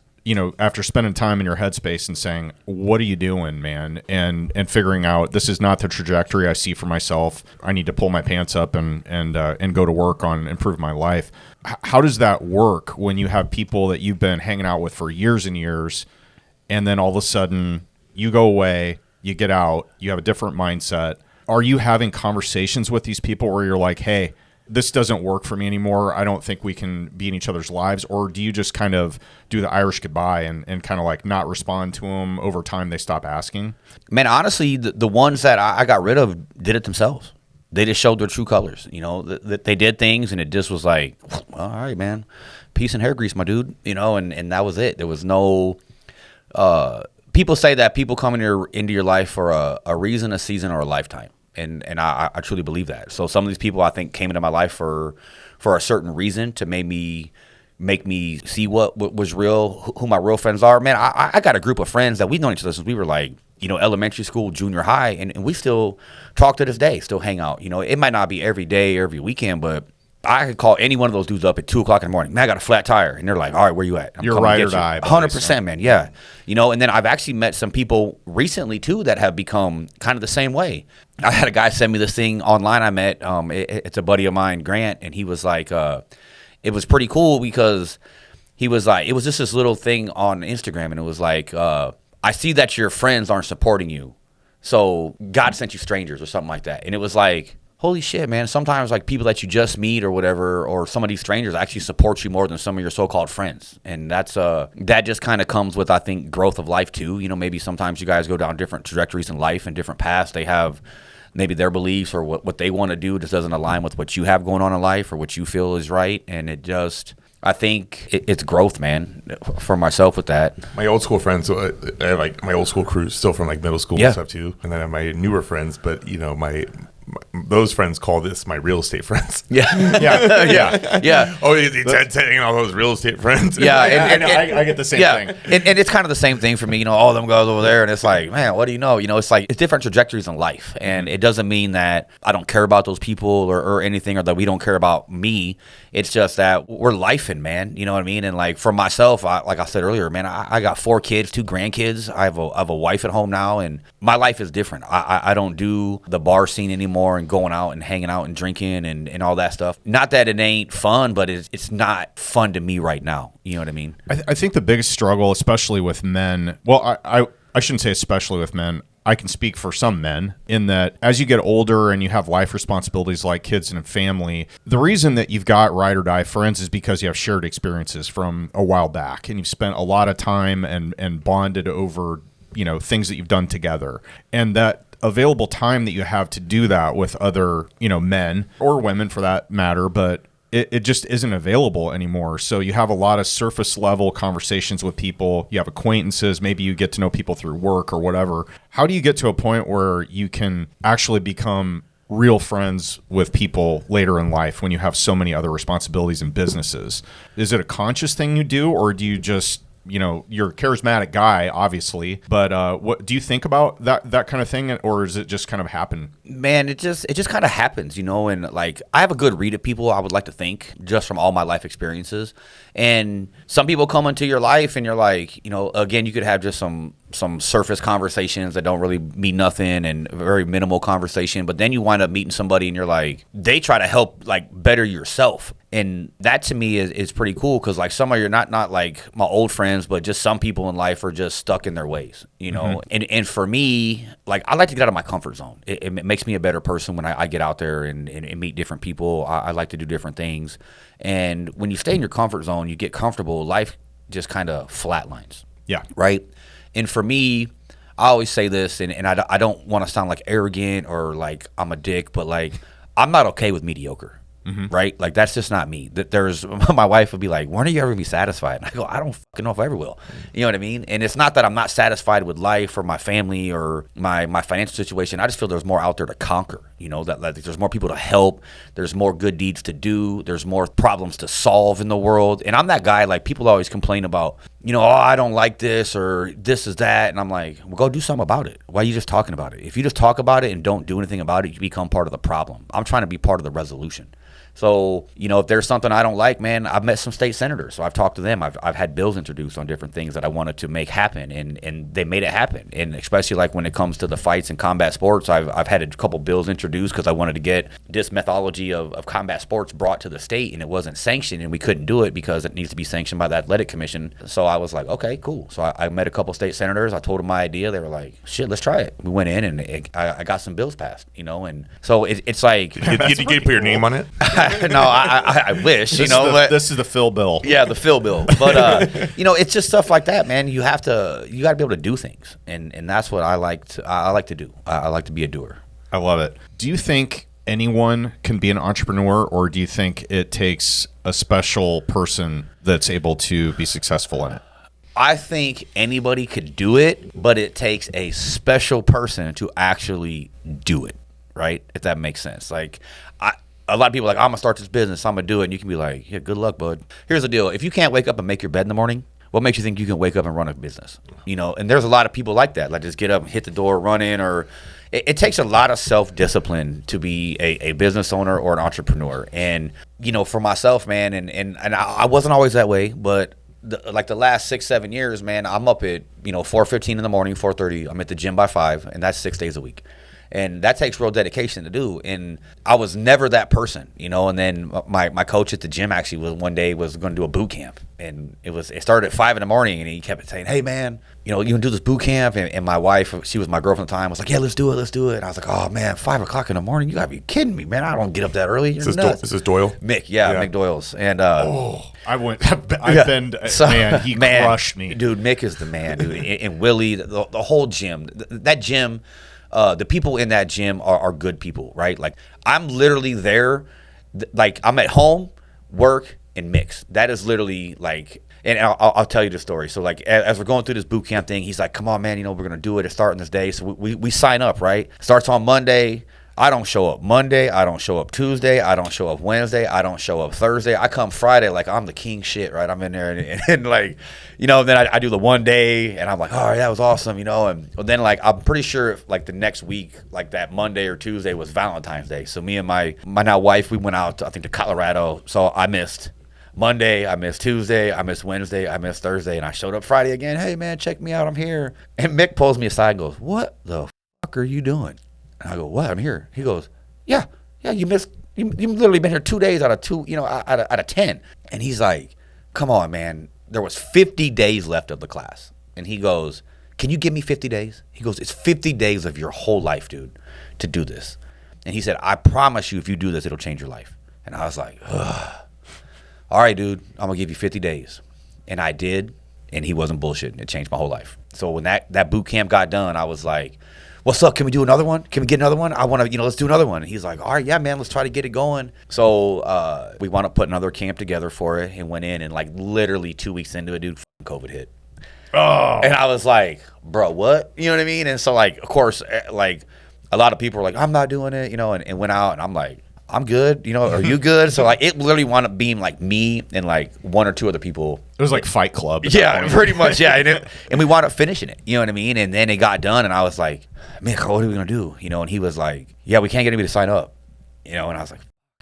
after spending time in your headspace and saying, what are you doing, man? And figuring out this is not the trajectory I see for myself. I need to pull my pants up and go to work on improving my life. How does that work when you have people that you've been hanging out with for years and years, and then all of a sudden you go away, you get out, you have a different mindset? Are you having conversations with these people where you're like, hey, this doesn't work for me anymore, I don't think we can be in each other's lives? Or do you just kind of do the Irish goodbye and kind of like not respond to them? Over time they stop asking? Man, honestly, the ones that I got rid of did it themselves. They just showed their true colors. They did things and it just was like, all right, man, peace and hair grease, my dude. And that was it. There was no people say that people come into your life for a reason, a season, or a lifetime. And I truly believe that. So some of these people I think came into my life for a certain reason to make me see what was real, who my real friends are. Man, I got a group of friends that we've known each other since we were like, elementary school, junior high, and we still talk to this day, still hang out. It might not be every day, every weekend, but I could call any one of those dudes up at 2 o'clock in the morning. Man, I got a flat tire. And they're like, all right, where you at? You're ride or die. 100%, man. Yeah. And then I've actually met some people recently too that have become kind of the same way. I had a guy send me this thing online I met. It's a buddy of mine, Grant, and he was like, it was pretty cool because he was like, it was just this little thing on Instagram, and it was like, I see that your friends aren't supporting you, so God sent you strangers or something like that. And it was like, holy shit, man. Sometimes like people that you just meet or whatever, or some of these strangers actually support you more than some of your so-called friends. And that's that just kind of comes with, I think, growth of life too. Maybe sometimes you guys go down different trajectories in life and different paths. They have maybe their beliefs or what they want to do just doesn't align with what you have going on in life or what you feel is right. And it just, I think it's growth, man, for myself with that. My old school friends, I have like my old school crew still from like middle school and stuff too. And then I have my newer friends, but those friends call this my real estate friends. Yeah. Oh, he's telling all those real estate friends. Yeah. I get the same thing. And it's kind of the same thing for me. All them guys over there. And it's like, man, what do you know? It's like, it's different trajectories in life. And it doesn't mean that I don't care about those people or anything, or that we don't care about me. It's just that we're lifing, man. You know what I mean? And like for myself, like I said earlier, man, I got 4 kids, 2 grandkids. I have a wife at home now, and my life is different. I don't do the bar scene anymore and going out and hanging out and drinking and all that stuff. Not that it ain't fun, but it's not fun to me right now. You know what I mean? I think the biggest struggle, especially with men, well, I shouldn't say especially with men. I can speak for some men in that as you get older and you have life responsibilities like kids and a family, the reason that you've got ride or die friends is because you have shared experiences from a while back, and you've spent a lot of time and bonded over, things that you've done together. And that available time that you have to do that with other, men or women for that matter, but it just isn't available anymore. So you have a lot of surface level conversations with people. You have acquaintances. Maybe you get to know people through work or whatever. How do you get to a point where you can actually become real friends with people later in life when you have so many other responsibilities and businesses? Is it a conscious thing you do, or do you just, you're a charismatic guy, obviously, but what do you think about that kind of thing, or is it just kind of happen? Man, it just kind of happens, and like I have a good read of people, I would like to think, just from all my life experiences. And some people come into your life and you're like, again, you could have just some surface conversations that don't really mean nothing and very minimal conversation, but then you wind up meeting somebody and you're like, they try to help like better yourself. And that to me is pretty cool, because like some of you're not like my old friends, but just some people in life are just stuck in their ways, Mm-hmm. And for me, like I like to get out of my comfort zone. It makes me a better person when I get out there and meet different people. I like to do different things. And when you stay in your comfort zone, you get comfortable, life just kind of flatlines. Yeah. Right? And for me, I always say this, and I don't want to sound like arrogant or like I'm a dick, but like I'm not okay with mediocre. Mm-hmm. Right? Like that's just not me. There's my wife would be like, when are you ever gonna be satisfied? And I go, I don't fucking know if I ever will. You know what I mean? And it's not that I'm not satisfied with life or my family or my financial situation. I just feel there's more out there to conquer. That there's more people to help. There's more good deeds to do. There's more problems to solve in the world. And I'm that guy, like people always complain about, I don't like this or this is that. And I'm like, well, go do something about it. Why are you just talking about it? If you just talk about it and don't do anything about it, you become part of the problem. I'm trying to be part of the resolution. So, if there's something I don't like, man, I've met some state senators. So I've talked to them. I've had bills introduced on different things that I wanted to make happen, and they made it happen. And especially like when it comes to the fights in combat sports, I've had a couple bills introduced because I wanted to get this methodology of combat sports brought to the state, and it wasn't sanctioned, and we couldn't do it because it needs to be sanctioned by the athletic commission. So I was like, okay, cool. So I met a couple state senators. I told them my idea. They were like, shit, let's try it. We went in, and I got some bills passed, and so it's like. Did you put your name on it? No, I wish, but this is the Phil bill. Yeah, the Phil bill. But it's just stuff like that, man. You got to be able to do things, and that's what I like to do. I like to be a doer. I love it. Do you think anyone can be an entrepreneur, or do you think it takes a special person that's able to be successful in it? I think anybody could do it, but it takes a special person to actually do it, right? If that makes sense. Like, a lot of people are like, I'm going to start this business, I'm going to do it. And you can be like, yeah, good luck, bud. Here's the deal. If you can't wake up and make your bed in the morning, what makes you think you can wake up and run a business? And there's a lot of people like that. Like, just get up and hit the door, run in, or it takes a lot of self-discipline to be a business owner or an entrepreneur. And, for myself, man, and I wasn't always that way, but the last 6-7 years, man, I'm up at 4:15 in the morning, 4:30. I'm at the gym by 5, and that's 6 days a week. And that takes real dedication to do. And I was never that person, and then my coach at the gym actually was going to do a boot camp. And it started at 5 in the morning, and he kept saying, hey, man, you can do this boot camp. And my wife, she was my girlfriend at the time, was like, yeah, let's do it. And I was like, oh, man, 5 o'clock in the morning? You got to be kidding me, man. I don't get up that early. You're nuts. Is this Doyle? Mick, yeah, Mick Doyle's. And he crushed me. Dude, Mick is the man, dude. And Willie, the whole gym. That gym, the people in that gym are good people, right? Like, I'm literally there, like, I'm at home, work, and mix. That is literally like, and I'll tell you the story. So, like, as we're going through this boot camp thing, he's like, come on, man, we're going to do it. It's starting this day. So we sign up, right? Starts on Monday. I don't show up Monday. I don't show up Tuesday. I don't show up Wednesday. I don't show up Thursday. I come Friday like I'm the king shit, right? I'm in there and like, then I do the one day and I'm like, all right, that was awesome, and then like I'm pretty sure like the next week, like that Monday or Tuesday was Valentine's Day. So me and my now wife, we went out, I think, to Colorado. So I missed Monday, I missed Tuesday, I missed Wednesday, I missed Thursday, and I showed up Friday again. Hey, man, check me out. I'm here. And Mick pulls me aside and goes, what the fuck are you doing? And I go, what? I'm here. He goes, yeah, you literally been here 2 days out of 2, out of 10. And he's like, come on, man. There was 50 days left of the class. And he goes, can you give me 50 days? He goes, it's 50 days of your whole life, dude, to do this. And he said, I promise you, if you do this, it'll change your life. And I was like, ugh. All right, dude, I'm going to give you 50 days. And I did, and he wasn't bullshitting. It changed my whole life. So when that boot camp got done, I was like, what's up? Can we do another one? Can we get another one? I want to, let's do another one. And he's like, all right, yeah, man, let's try to get it going. So we wound up putting another camp together for it and went in, and like literally 2 weeks into it, dude, COVID hit. Oh. And I was like, bro, what? You know what I mean? And so, like, of course, like a lot of people were like, I'm not doing it, and went out, and I'm like, I'm good, are you good? So like it literally wound up being like me and like one or two other people. It was like Fight Club. Yeah, pretty much. Yeah, and we wound up finishing it. You know what I mean? And then it got done, and I was like, man, what are we gonna do? And he was like, yeah, we can't get anybody to sign up. And I was like,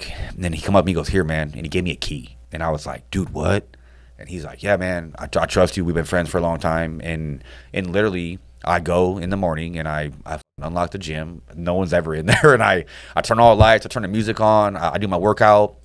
and then he come up and he goes, here, man, and he gave me a key, and I was like, dude, what? And he's like, yeah, man, I trust you. We've been friends for a long time, and literally, I go in the morning and I unlock the gym. No one's ever in there, and I turn all the lights. I turn the music on. I do my workout.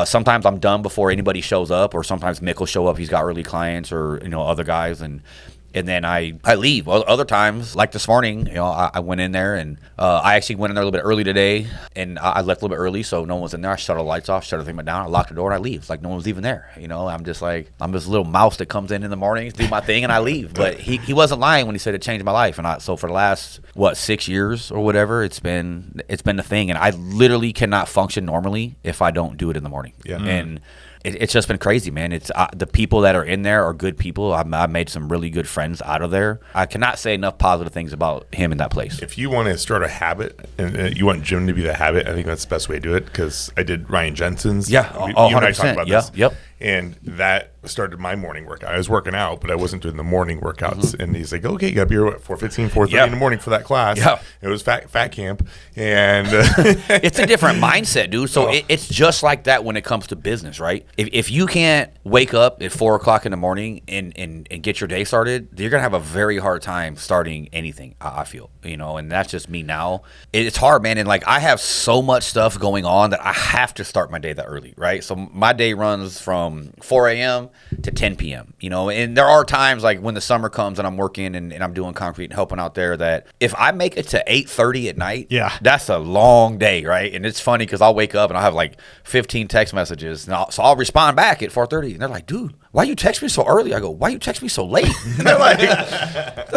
Sometimes I'm done before anybody shows up, or sometimes Mick will show up. He's got early clients or other guys, and then I leave. Well, other times, like this morning, I went in there, and I actually went in there a little bit early today, and I left a little bit early, so no one was in there. I shut all the lights off, shut everything down, I lock the door, and I leave. It's like no one's even there. I'm just like, I'm this little mouse that comes in the mornings, do my thing, and I leave. But he wasn't lying when he said it changed my life. And so for the last 6 years or whatever, it's been the thing, and I literally cannot function normally if I don't do it in the morning. Yeah. And it's just been crazy, man. It's the people that are in there are good people. I've made some really good friends out of there. I cannot say enough positive things about him in that place. If you want to start a habit and you want gym to be the habit, I think that's the best way to do it, because I did Ryan Jensen's. Yeah, you and I talked about this. Yep. And that started my morning workout. I was working out, but I wasn't doing the morning workouts. And he's like, okay, you got to be here at 4:15, 4:30 in the morning for that class. Yeah. It was fat camp. And it's a different mindset, dude. So it's just like that when it comes to business, right? If you can't wake up at 4 o'clock in the morning and get your day started, you're going to have a very hard time starting anything, I feel, and that's just me now. It's hard, man. And like, I have so much stuff going on that I have to start my day that early, right? So my day runs from 4 a.m. to 10 p.m., and there are times like when the summer comes and I'm working and I'm doing concrete and helping out there that if I make it to 8:30 at night, that's a long day, right? And it's funny because I'll wake up and I'll have like 15 text messages. So I'll respond back at 4:30 and they're like, dude, why you text me so early? I go, why you text me so late? And they're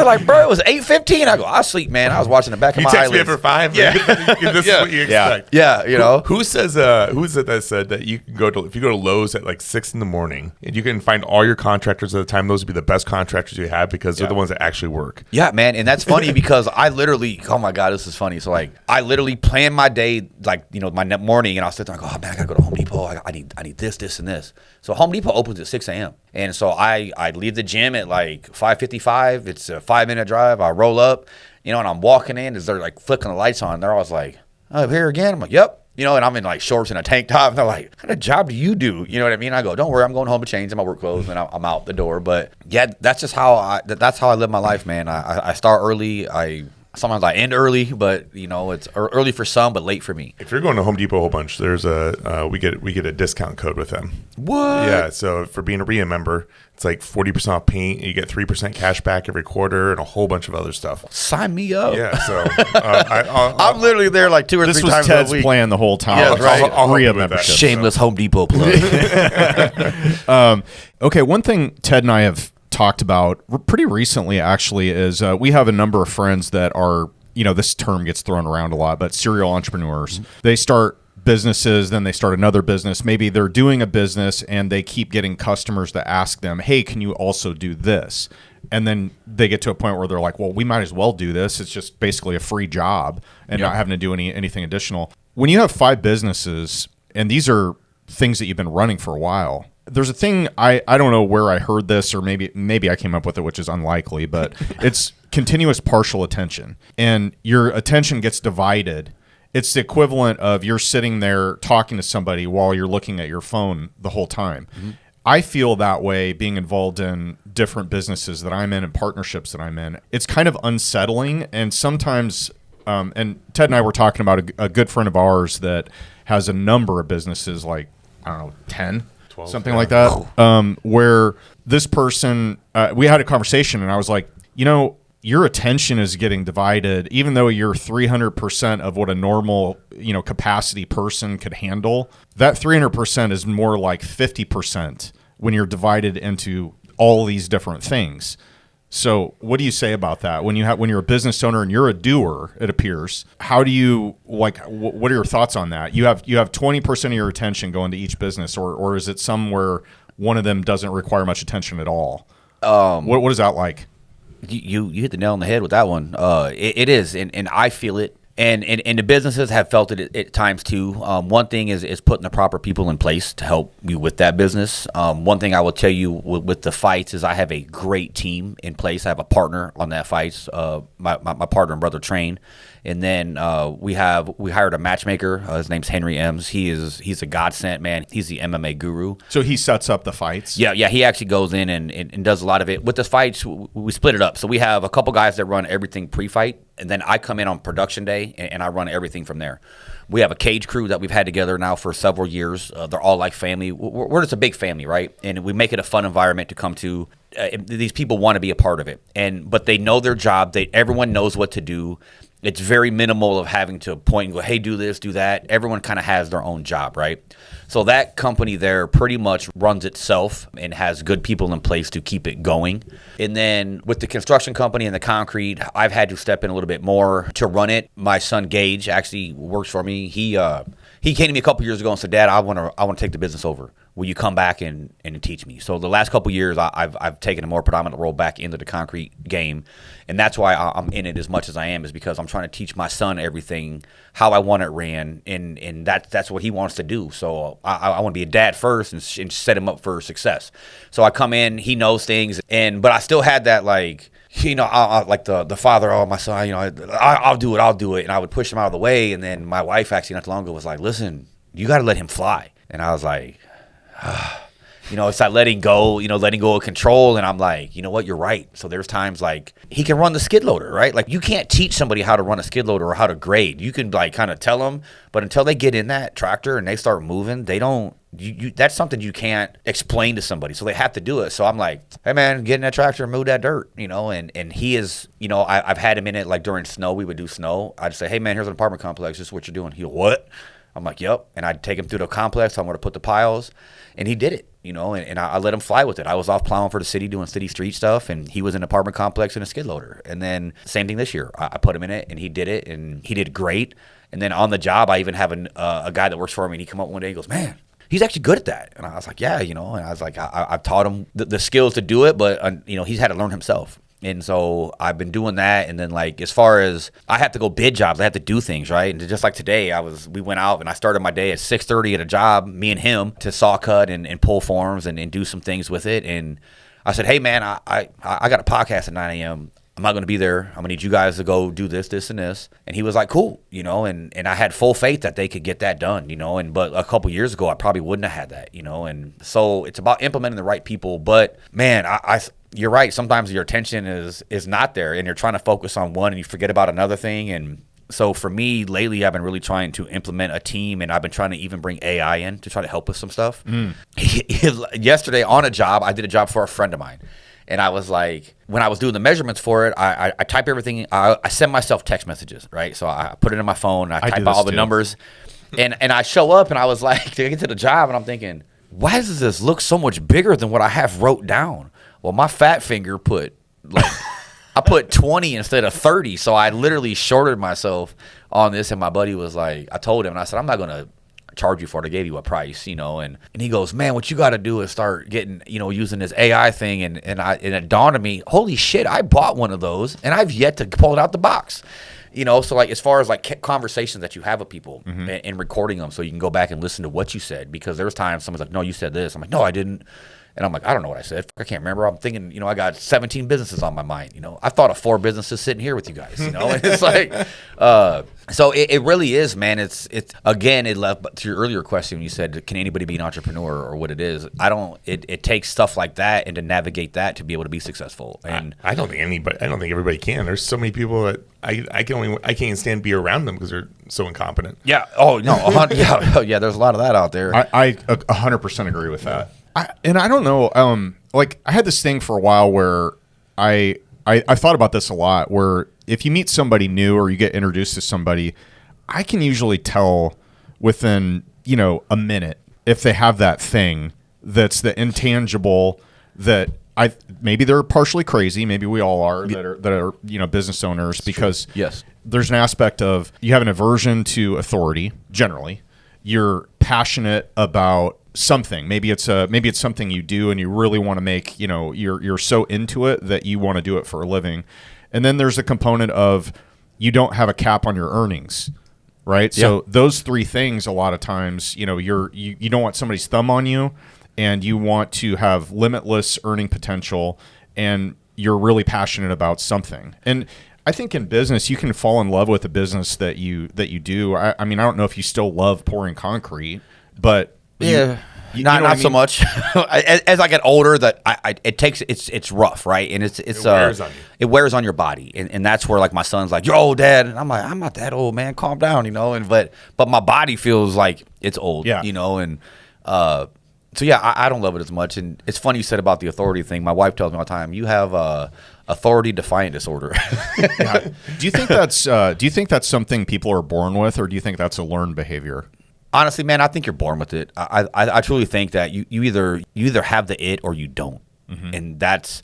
like, bro, it was 8:15. I go, I sleep, man. I was watching the back of my eyelids. You text me for 5? Yeah. This is what you expect. Yeah, Who is it that said that you can if you go to Lowe's at like 6 in the morning and you can find all your contractors at the time, those would be the best contractors you have because they're the ones that actually work. Yeah, man. And that's funny because I literally, oh my God, this is funny. So like, I literally plan my day, like, my morning, and I'll sit there and go, oh man, I gotta go to Home Depot. I need this, and this. So Home Depot opens at 6 a.m. And so I leave the gym at like 5:55. It's a 5-minute drive. I roll up, and I'm walking in as they're like flicking the lights on. They're always like, oh, here again? I'm like, yep. And I'm in like shorts and a tank top. And they're like, what kind of job do you do? You know what I mean? I go, don't worry, I'm going home to change in my work clothes and I'm out the door. But yeah, that's just how I live my life, man. I start early. Sometimes I end early, but it's early for some, but late for me. If you're going to Home Depot a whole bunch, there's we get a discount code with them. What? Yeah, so for being a RIA member, it's like 40% off paint. And you get 3% cash back every quarter, and a whole bunch of other stuff. Sign me up. Yeah, so I'm literally there like 2 or 3 times a week. This was Ted's plan the whole time. Yeah, right. I'll RIA membership. membership. Shameless Home Depot plug. Okay, one thing Ted and I have talked about pretty recently actually is we have a number of friends that are, this term gets thrown around a lot, but serial entrepreneurs. Mm-hmm. They start businesses, then they start another business. Maybe they're doing a business and they keep getting customers that ask them, hey, can you also do this? And then they get to a point where they're like, well, we might as well do this. It's just basically a free job and not having to do anything additional. When you have 5 businesses, and these are things that you've been running for a while, there's a thing, I don't know where I heard this, or maybe I came up with it, which is unlikely, but it's continuous partial attention. And your attention gets divided. It's the equivalent of you're sitting there talking to somebody while you're looking at your phone the whole time. Mm-hmm. I feel that way being involved in different businesses that I'm in and partnerships that I'm in. It's kind of unsettling, and sometimes, and Ted and I were talking about a good friend of ours that has a number of businesses, like, I don't know, 10, 12, something like that, where this person, we had a conversation, and I was like, your attention is getting divided, even though you're 300% of what a normal, capacity person could handle. That 300% is more like 50% when you're divided into all these different things. So what do you say about that? When you're a business owner and you're a doer, it appears, how do you, what are your thoughts on that? You have 20% of your attention going to each business, or is it somewhere one of them doesn't require much attention at all? What is that like? You hit the nail on the head with that one. It is, and I feel it. And the businesses have felt it at times too. One thing is putting the proper people in place to help you with that business. One thing I will tell you with the fights is I have a great team in place. I have a partner on that fights, my partner and brother Train. And then we hired a matchmaker. His name's Henry Ems. He's a godsend, man. He's the MMA guru. So he sets up the fights? Yeah. He actually goes in and does a lot of it. With the fights, we split it up. So we have a couple guys that run everything pre-fight, and then I come in on production day, and I run everything from there. We have a cage crew that we've had together now for several years. They're all like family. We're just a big family, right? And we make it a fun environment to come to. These people want to be a part of it, but they know their job. Everyone knows what to do. It's very minimal of having to point and go, hey, do this, do that. Everyone kind of has their own job, right? So that company there pretty much runs itself and has good people in place to keep it going. And then with the construction company and the concrete, I've had to step in a little bit more to run it. My son Gage actually works for me. He came to me a couple years ago and said, Dad, I want to take the business over. will you come back and teach me? So the last couple of years, I've taken a more predominant role back into the concrete game, and that's why I'm in it as much as I am, is because I'm trying to teach my son everything, how I want it ran, and that's what he wants to do. So I want to be a dad first and set him up for success. So I come in, he knows things, but I still had that, like, you know, like the father, oh, my son, you know, I'll do it, and I would push him out of the way, and then my wife actually not too long ago was like, listen, you got to let him fly, and I was like, you know, it's like letting go of control. And I'm like, you know what, you're right. So there's times like he can run the skid loader, right? Like you can't teach somebody how to run a skid loader or how to grade. You can like kind of tell them, but until they get in that tractor and they start moving, they don't, that's something you can't explain to somebody. So they have to do it. So I'm like, hey man, get in that tractor and move that dirt, you know, and he is, you know, I've had him in it, like during snow, we would do snow. I'd say, hey man, here's an apartment complex. This is what you're doing. He'll, what? I'm like, yep. And I'd take him through the complex. I'm going to put the piles. And he did it, you know, and I let him fly with it. I was off plowing for the city doing city street stuff, and he was in an apartment complex in a skid loader. And then same thing this year. I put him in it, and he did it, and he did great. And then on the job, I even have a guy that works for me, and he come up one day and goes, man, he's actually good at that. And I was like, yeah, you know, and I was like, I've taught him the skills to do it, but, you know, he's had to learn himself. And so I've been doing that. And then like, as far as I have to go bid jobs, I have to do things, right? And just like today, we went out and I started my day at 6:30 at a job, me and him, to saw cut and pull forms and do some things with it. And I said, hey man, I got a podcast at 9 a.m. I'm not going to be there. I'm going to need you guys to go do this, this, and this. And he was like, cool, you know, and I had full faith that they could get that done, you know, but a couple years ago, I probably wouldn't have had that, you know. And so it's about implementing the right people. But man, you're right. Sometimes your attention is not there, and you're trying to focus on one and you forget about another thing. And so for me lately, I've been really trying to implement a team, and I've been trying to even bring AI in to try to help with some stuff. Yesterday on a job, I did a job for a friend of mine. And I was like, when I was doing the measurements for it, I type everything. I send myself text messages, right? So I put it in my phone, and I type out all the numbers. And I show up, and I was like, to get to the job, and I'm thinking, why does this look so much bigger than what I have wrote down? Well, my fat finger I put 20 instead of 30. So I literally shorted myself on this. And my buddy was like, I told him, and I said, I'm not going to charge you for it. I gave you a price, you know. And he goes, man, what you got to do is start getting, you know, using this AI thing. And it dawned on me, holy shit, I bought one of those and I've yet to pull it out the box. You know, so like as far as like conversations that you have with people and recording them so you can go back and listen to what you said, because there's times someone's like, no, you said this. I'm like, no, I didn't. And I'm like, I don't know what I said. I can't remember. I'm thinking, you know, I got 17 businesses on my mind. You know, I thought of 4 businesses sitting here with you guys, you know, and it's like, so it really is, man. It's again, it left to your earlier question when you said, can anybody be an entrepreneur or what it is? It takes stuff like that and to navigate that to be able to be successful. And I don't think everybody can. There's so many people that I can't even stand to be around them because they're so incompetent. Yeah. Oh no. Yeah. There's a lot of that out there. I 100% agree with that. And I don't know, like I had this thing for a while where I thought about this a lot, where if you meet somebody new or you get introduced to somebody, I can usually tell within, you know, a minute if they have that thing that's the intangible that maybe they're partially crazy, maybe we all are, that are you know, business owners, because yes, there's an aspect of you have an aversion to authority generally. You're passionate about something. Maybe it's something you do and you really want to make, you know, you're so into it that you want to do it for a living. And then there's a component of you don't have a cap on your earnings, right? Yeah. So those 3 things, a lot of times, you know, you don't want somebody's thumb on you, and you want to have limitless earning potential, and you're really passionate about something. And I think in business, you can fall in love with a business that you do. I mean, I don't know if you still love pouring concrete, but not so much. As I get older, it's rough, right? And it wears on you. It wears on your body, and that's where like my son's like, "You're old, Dad," and I'm like, "I'm not that old, man. Calm down," you know. And but my body feels like it's old, you know. And so yeah, I don't love it as much. And it's funny you said about the authority thing. My wife tells me all the time, "You have authority defiant disorder." Yeah. Do you think that's something people are born with, or do you think that's a learned behavior? Honestly, man, I think you're born with it. I truly think that you either have the it or you don't. And that's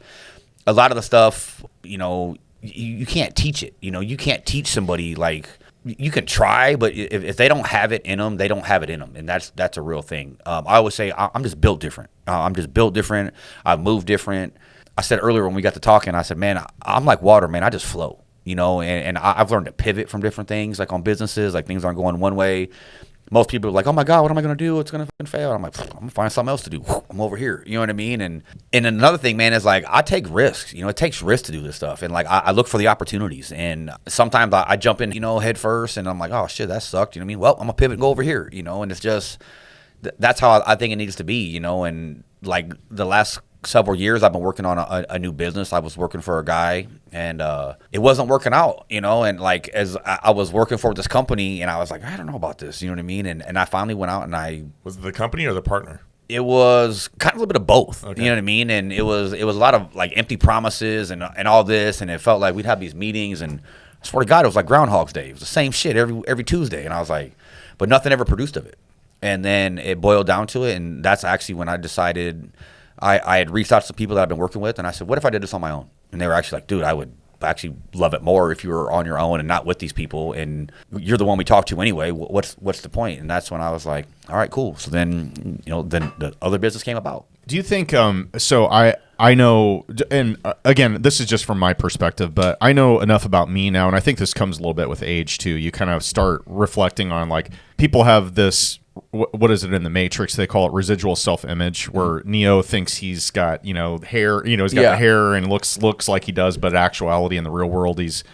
a lot of the stuff, you know, you can't teach it. You know, you can't teach somebody like you can try, but if they don't have it in them, they don't have it in them, and that's a real thing. I always say I'm just built different. I'm just built different. I move different. I said earlier when we got to talking, I said, man, I'm like water, man. I just flow, and I've learned to pivot from different things, like on businesses, like things aren't going one way. Most people are like, oh my God, what am I going to do? It's going to fucking fail. I'm like, I'm going to find something else to do. I'm over here. You know what I mean? And another thing, man, is like, I take risks. It takes risks to do this stuff. And like, I look for the opportunities. And sometimes I jump in, head first. And I'm like, oh shit, that sucked. You know what I mean? Well, I'm going to pivot and go over here, and it's just, that's how I think it needs to be, and like the last several years I've been working on a new business. I was working for a guy and it wasn't working out, and like as I was working for this company and I was like, I don't know about this, you know what I mean? And I finally went out and Was it the company or the partner? It was kind of a little bit of both, okay. You know what I mean? And it was a lot of like empty promises and all this, and it felt like we'd have these meetings and I swear to God, it was like Groundhog's Day. It was the same shit every Tuesday. And I was like, but nothing ever produced of it. And then it boiled down to it, and that's actually when I decided I had reached out to some people that I've been working with, and I said, what if I did this on my own? And they were actually like, dude, I would actually love it more if you were on your own and not with these people, and you're the one we talk to anyway. What's the point? And that's when I was like, all right, cool. So then, then the other business came about. Do you think, so I know, and again, this is just from my perspective, but I know enough about me now, and I think this comes a little bit with age too. You kind of start reflecting on, like, people have this, what is it in the Matrix? They call it residual self-image, where Neo thinks he's got, hair, he's got the hair and looks like he does, but in actuality in the real world, he's,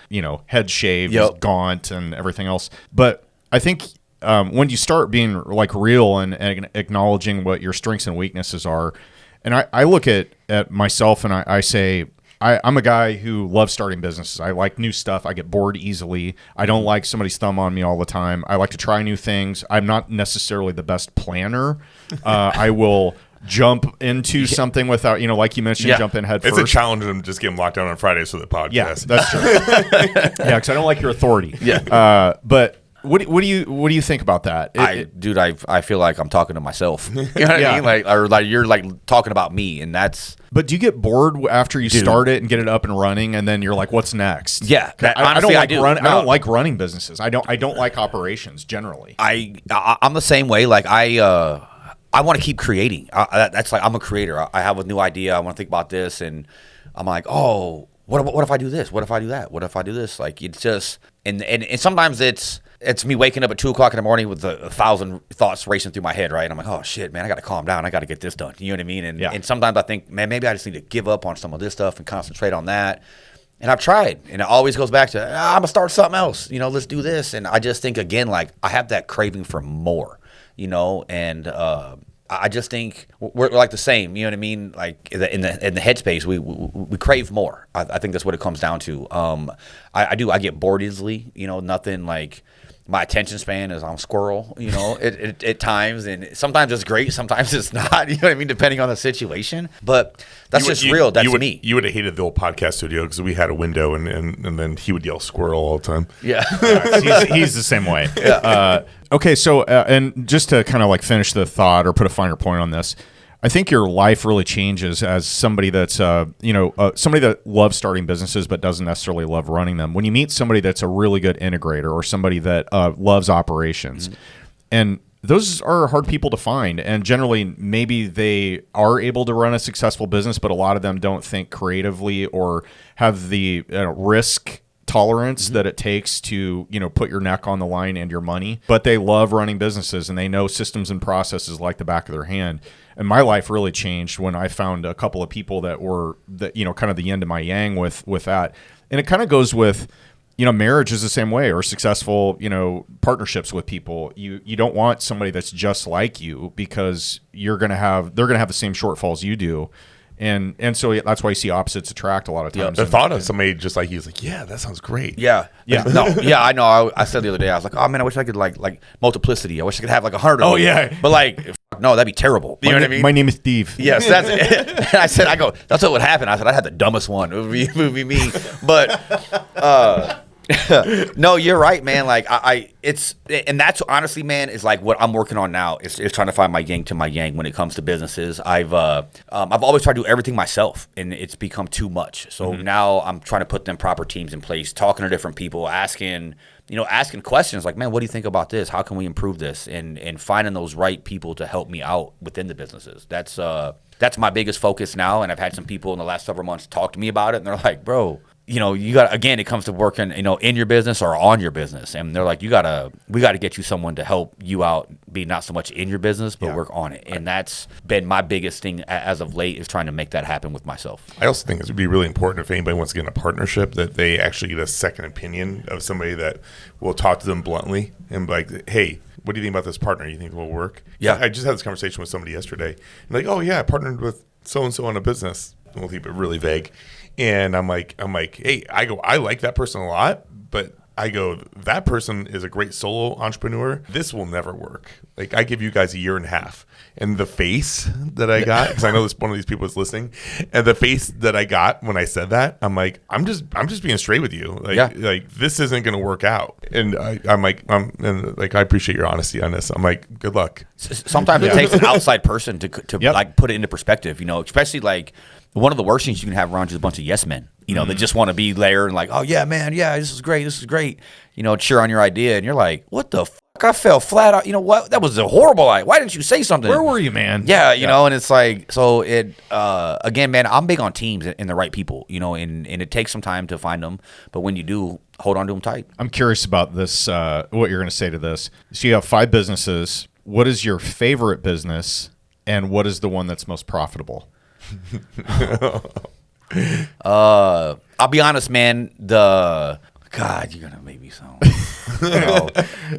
head shaved, he's gaunt and everything else. But I think when you start being like real and acknowledging what your strengths and weaknesses are, and I look at myself and I say, I'm a guy who loves starting businesses. I like new stuff. I get bored easily. I don't like somebody's thumb on me all the time. I like to try new things. I'm not necessarily the best planner. I will jump into something without, like you mentioned, jump in head first. It's a challenge to just get them locked down on Fridays for the podcast. Yeah, that's true. Yeah, because I don't like your authority. Yeah. But what do you think about that? I feel like I'm talking to myself. You know what I mean? Like you're like talking about me, and that's. But do you get bored after you start it and get it up and running, and then you're like, "What's next?" Yeah, I don't like running businesses. I don't like operations generally. I'm the same way. Like I want to keep creating. That's like, I'm a creator. I have a new idea. I want to think about this, and I'm like, oh, what if I do this? What if I do that? What if I do this? Like, it's just and sometimes it's me waking up at 2:00 in the morning with 1,000 thoughts racing through my head, right? And I'm like, oh shit, man, I got to calm down. I got to get this done. You know what I mean? And sometimes I think, man, maybe I just need to give up on some of this stuff and concentrate on that. And I've tried, and it always goes back to, I'm gonna start something else. Let's do this. And I just think, again, like, I have that craving for more. And I just think we're like the same. You know what I mean? Like in the headspace, we crave more. I think that's what it comes down to. I get bored easily. Nothing like. My attention span is on squirrel, at times, and sometimes it's great, sometimes it's not. You know what I mean, depending on the situation. But that's real. That's me. You would have hated the old podcast studio because we had a window, and then he would yell squirrel all the time. Yeah, he's the same way. Yeah. Okay, so and just to kind of like finish the thought or put a finer point on this. I think your life really changes as somebody that's, somebody that loves starting businesses but doesn't necessarily love running them. When you meet somebody that's a really good integrator or somebody that loves operations, and those are hard people to find. And generally, maybe they are able to run a successful business, but a lot of them don't think creatively or have the risk tolerance that it takes to put your neck on the line and your money. But they love running businesses and they know systems and processes like the back of their hand. And my life really changed when I found a couple of people that were kind of the yin to my yang with that. And it kind of goes with marriage is the same way, or successful partnerships with people. You don't want somebody that's just like you, because they're gonna have the same shortfalls you do. And so that's why you see opposites attract a lot of times. The thought of somebody just like you is like, yeah, that sounds great. Yeah. No, yeah, I know. I said the other day, I was like, oh man, I wish I could like multiplicity. I wish I could have like 100 of them. Oh yeah. But like, no, that'd be terrible. You know what I mean? My name is Steve. Yes, that's it. And that's what would happen. I said, I'd have the dumbest one. It would be me. But No, you're right, man. Like and that's honestly, man, is like what I'm working on now is trying to find my yin to my yang when it comes to businesses. I've always tried to do everything myself, and it's become too much. So now I'm trying to put them proper teams in place, talking to different people, asking questions like, man, what do you think about this? How can we improve this? And finding those right people to help me out within the businesses. That's my biggest focus now. And I've had some people in the last several months talk to me about it, and they're like, bro, you got, again, it comes to working, in your business or on your business. And they're like, we got to get you someone to help you out, be not so much in your business, but work on it. And that's been my biggest thing as of late, is trying to make that happen with myself. I also think it would be really important if anybody wants to get in a partnership that they actually get a second opinion of somebody that will talk to them bluntly and be like, hey, what do you think about this partner? You think it will work? Yeah. I just had this conversation with somebody yesterday. And like, oh yeah, I partnered with so-and-so on a business. We'll keep it really vague. And I'm like, hey, I like that person a lot, but I go, that person is a great solo entrepreneur. This will never work. Like, I give you guys a year and a half. And the face that I got, because I know one of these people is listening, and the face that I got when I said that, I'm like, I'm just being straight with you. Like this isn't going to work out. And I'm like, I appreciate your honesty on this. I'm like, good luck. Sometimes it takes an outside person to like put it into perspective, especially like one of the worst things you can have around is a bunch of yes men, that just want to be there and like, oh yeah, man, yeah, this is great, cheer on your idea. And you're like, what the fuck? I fell flat out. You know what? That was a horrible idea. Why didn't you say something? Where were you, man? Yeah, and it's like, so again, man, I'm big on teams and the right people, and it takes some time to find them. But when you do, hold on to them tight. I'm curious about this, what you're going to say to this. So you have 5 businesses. What is your favorite business, and what is the one that's most profitable? I'll be honest, man. God, you're gonna make me sound.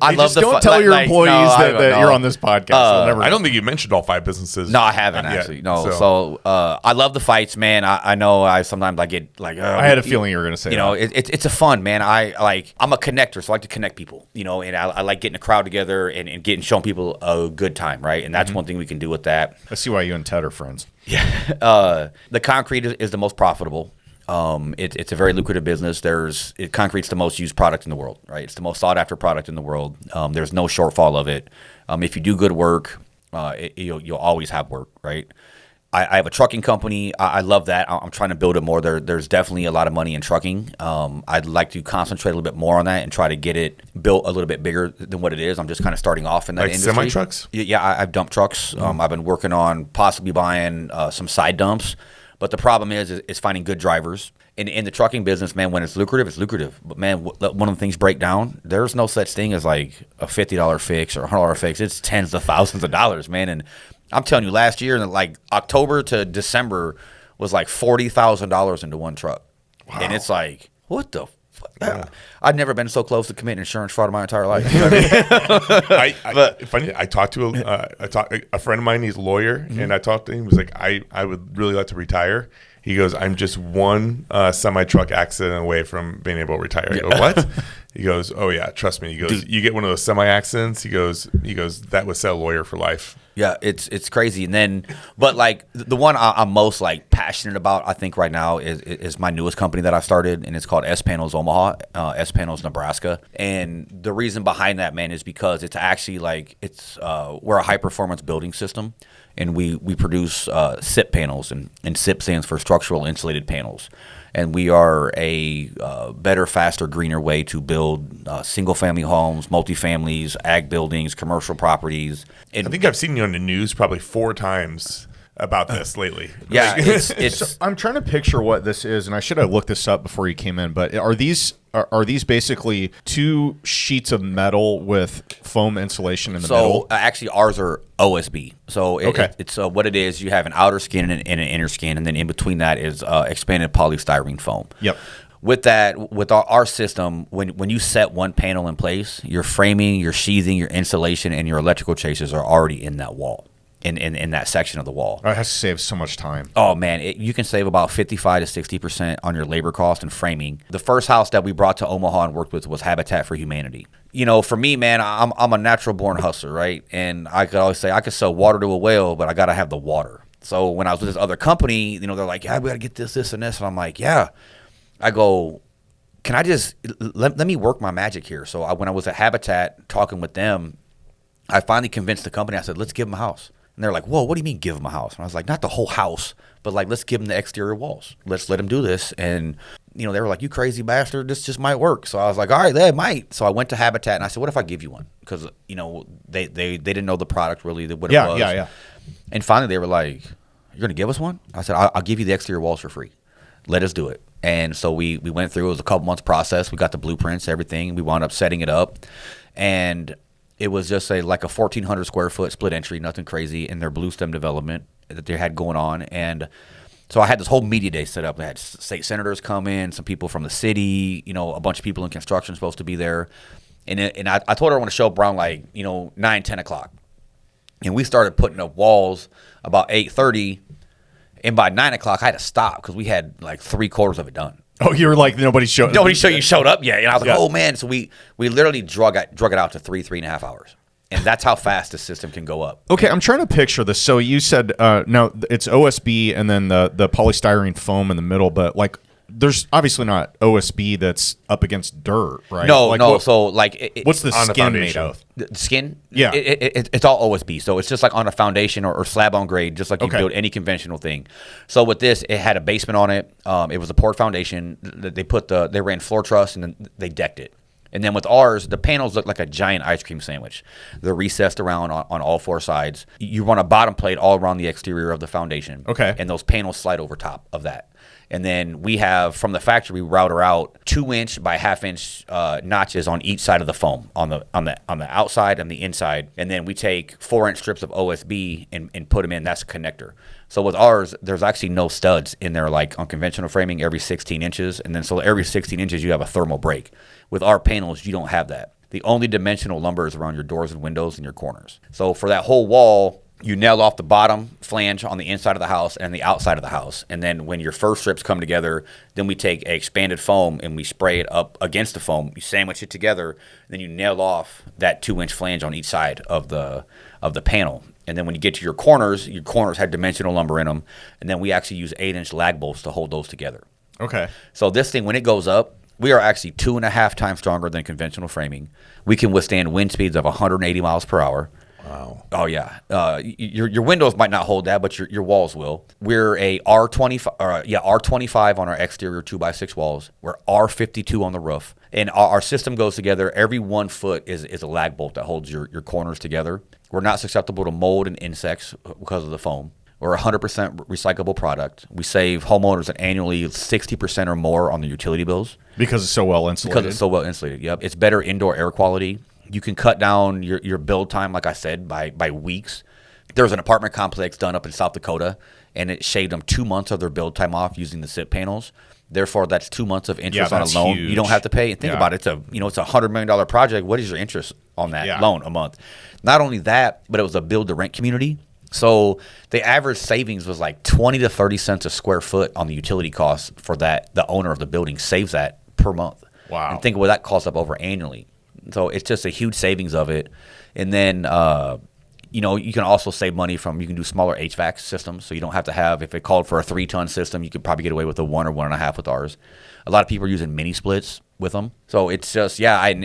I love the don't tell your employees that you're on this podcast. I don't think you mentioned all 5 businesses. No, I haven't actually. No, so I love the fights, man. I know I sometimes I get like. I had a feeling you were gonna say. It's a fun, man. I'm a connector, so I like to connect people. And I like getting a crowd together and showing people a good time, right? And that's one thing we can do with that. I see why you and Ted are friends. Yeah, the concrete is the most profitable. It's a very lucrative business. Concrete's the most used product in the world, right? It's the most sought after product in the world. There's no shortfall of it. If you do good work, you'll always have work, right? I have a trucking company. I love that. I'm trying to build it more. There's definitely a lot of money in trucking. I'd like to concentrate a little bit more on that and try to get it built a little bit bigger than what it is. I'm just kind of starting off in that industry. Semi trucks? Yeah, I have dump trucks. I've been working on possibly buying some side dumps. But the problem is finding good drivers. In the trucking business, man, when it's lucrative, it's lucrative. But, man, one of the things break down, there's no such thing as like a $50 fix or a $100 fix. It's tens of thousands of dollars, man. And I'm telling you, last year, like October to December was like $40,000 into one truck. Wow. And it's like, what the fuck? Yeah. I've never been so close to committing insurance fraud in my entire life. You know what I mean? I talked to a friend of mine. He's a lawyer, and I talked to him. He was like, I would really like to retire. He goes, I'm just one semi-truck accident away from being able to retire. I go, what? He goes, oh yeah, trust me. He goes, you get one of those semi-accidents. He goes, that would set a lawyer for life. Yeah, it's crazy. And then, but like the one I'm most like passionate about, I think right now is my newest company that I started, and it's called S-Panels Omaha, S-Panels Nebraska. And the reason behind that, man, is because it's actually like we're a high performance building system, and we produce SIP panels, and SIP stands for structural insulated panels. And we are a better, faster, greener way to build single-family homes, multifamilies, ag buildings, commercial properties. I think I've seen you on the news probably 4 times about this lately. Yeah, it's so I'm trying to picture what this is, and I should have looked this up before you came in. But are these basically 2 sheets of metal with foam insulation in the middle? So actually, ours are OSB. So it's what it is. You have an outer skin and an inner skin, and then in between that is expanded polystyrene foam. Yep. With that, with our system, when you set one panel in place, your framing, your sheathing, your insulation, and your electrical traces are already in that wall. In that section of the wall. It has to save so much time. Oh, man. You can save about 55 to 60% on your labor cost and framing. The first house that we brought to Omaha and worked with was Habitat for Humanity. For me, man, I'm a natural-born hustler, right? And I could always say I could sell water to a whale, but I got to have the water. So when I was with this other company, they're like, yeah, we got to get this, and this. And I'm like, yeah. I go, can I just let me work my magic here? So when I was at Habitat talking with them, I finally convinced the company. I said, let's give them a house. And they're like, whoa, what do you mean give them a house? And I was like, not the whole house, but like, let's give them the exterior walls. Let's let them do this. And, they were like, you crazy bastard, this just might work. So I was like, all right, that might. So I went to Habitat and I said, what if I give you one? Because, they didn't know the product really, what it was. Yeah. And finally they were like, you're going to give us one? I said, I'll give you the exterior walls for free. Let us do it. And so we went through, it was a couple months process. We got the blueprints, everything. We wound up setting it up. And it was just like a 1,400 square foot split entry, nothing crazy in their blue stem development that they had going on. And so I had this whole media day set up. I had state senators come in, some people from the city, a bunch of people in construction supposed to be there. And I told her I want to show up around 9, 10 o'clock. And we started putting up walls about 8:30. And by 9 o'clock, I had to stop because we had 3/4 of it done. Oh, you were like, nobody showed up yet. And I was like, oh, man. So we literally drug it out to 3.5 hours. And that's how fast the system can go up. Okay, I'm trying to picture this. So you said, now it's OSB and then the polystyrene foam in the middle, but there's obviously not OSB that's up against dirt, right? No. What's the skin made of? The skin? Yeah. It's all OSB. So it's just on a foundation or slab on grade, just like you build any conventional thing. So with this, it had a basement on it. It was a poured foundation. They ran floor truss and then they decked it. And then with ours, the panels look like a giant ice cream sandwich. They're recessed around on all four sides. You run a bottom plate all around the exterior of the foundation. Okay. And those panels slide over top of that. And then we have, from the factory, we router out 2-inch by 1/2-inch notches on each side of the foam, on the outside and the inside. And then we take 4-inch strips of OSB and put them in. That's a connector. So with ours, there's actually no studs in there like on conventional framing every 16 inches. And then so every 16 inches, you have a thermal break. With our panels, you don't have that. The only dimensional lumber is around your doors and windows and your corners. So for that whole wall, you nail off the bottom flange on the inside of the house and the outside of the house. And then when your first strips come together, then we take a expanded foam and we spray it up against the foam. You sandwich it together, and then you nail off that 2-inch flange on each side of the panel. And then when you get to your corners have dimensional lumber in them. And then we actually use 8-inch lag bolts to hold those together. Okay. So this thing, when it goes up, we are actually 2.5 times stronger than conventional framing. We can withstand wind speeds of 180 miles per hour. Wow. Oh yeah. Your windows might not hold that, but your walls will. We're a R25 on our exterior 2x6 walls. We're R52 on the roof, and our system goes together. Every 1 foot is a lag bolt that holds your corners together. We're not susceptible to mold and insects because of the foam. We're a 100% recyclable product. We save homeowners annually 60% or more on their utility bills. Because it's so well insulated. Because it's so well insulated, yep. It's better indoor air quality. You can cut down your build time, like I said, by weeks. There was an apartment complex done up in South Dakota, and it shaved them 2 months of their build time off using the SIP panels. Therefore, that's 2 months of interest on a loan. Huge. You don't have to pay. And think about it. It's a $100 million project. What is your interest on that loan a month? Not only that, but it was a build-to-rent community. So the average savings was like 20 to 30 cents a square foot on the utility costs for that. The owner of the building saves that per month. Wow. And think of what that costs up over annually. So it's just a huge savings of it. And then, you can also save money you can do smaller HVAC systems. So you don't have to have, if it called for a 3-ton system, you could probably get away with a 1 or 1.5 with ours. A lot of people are using mini splits with them. So it's just, I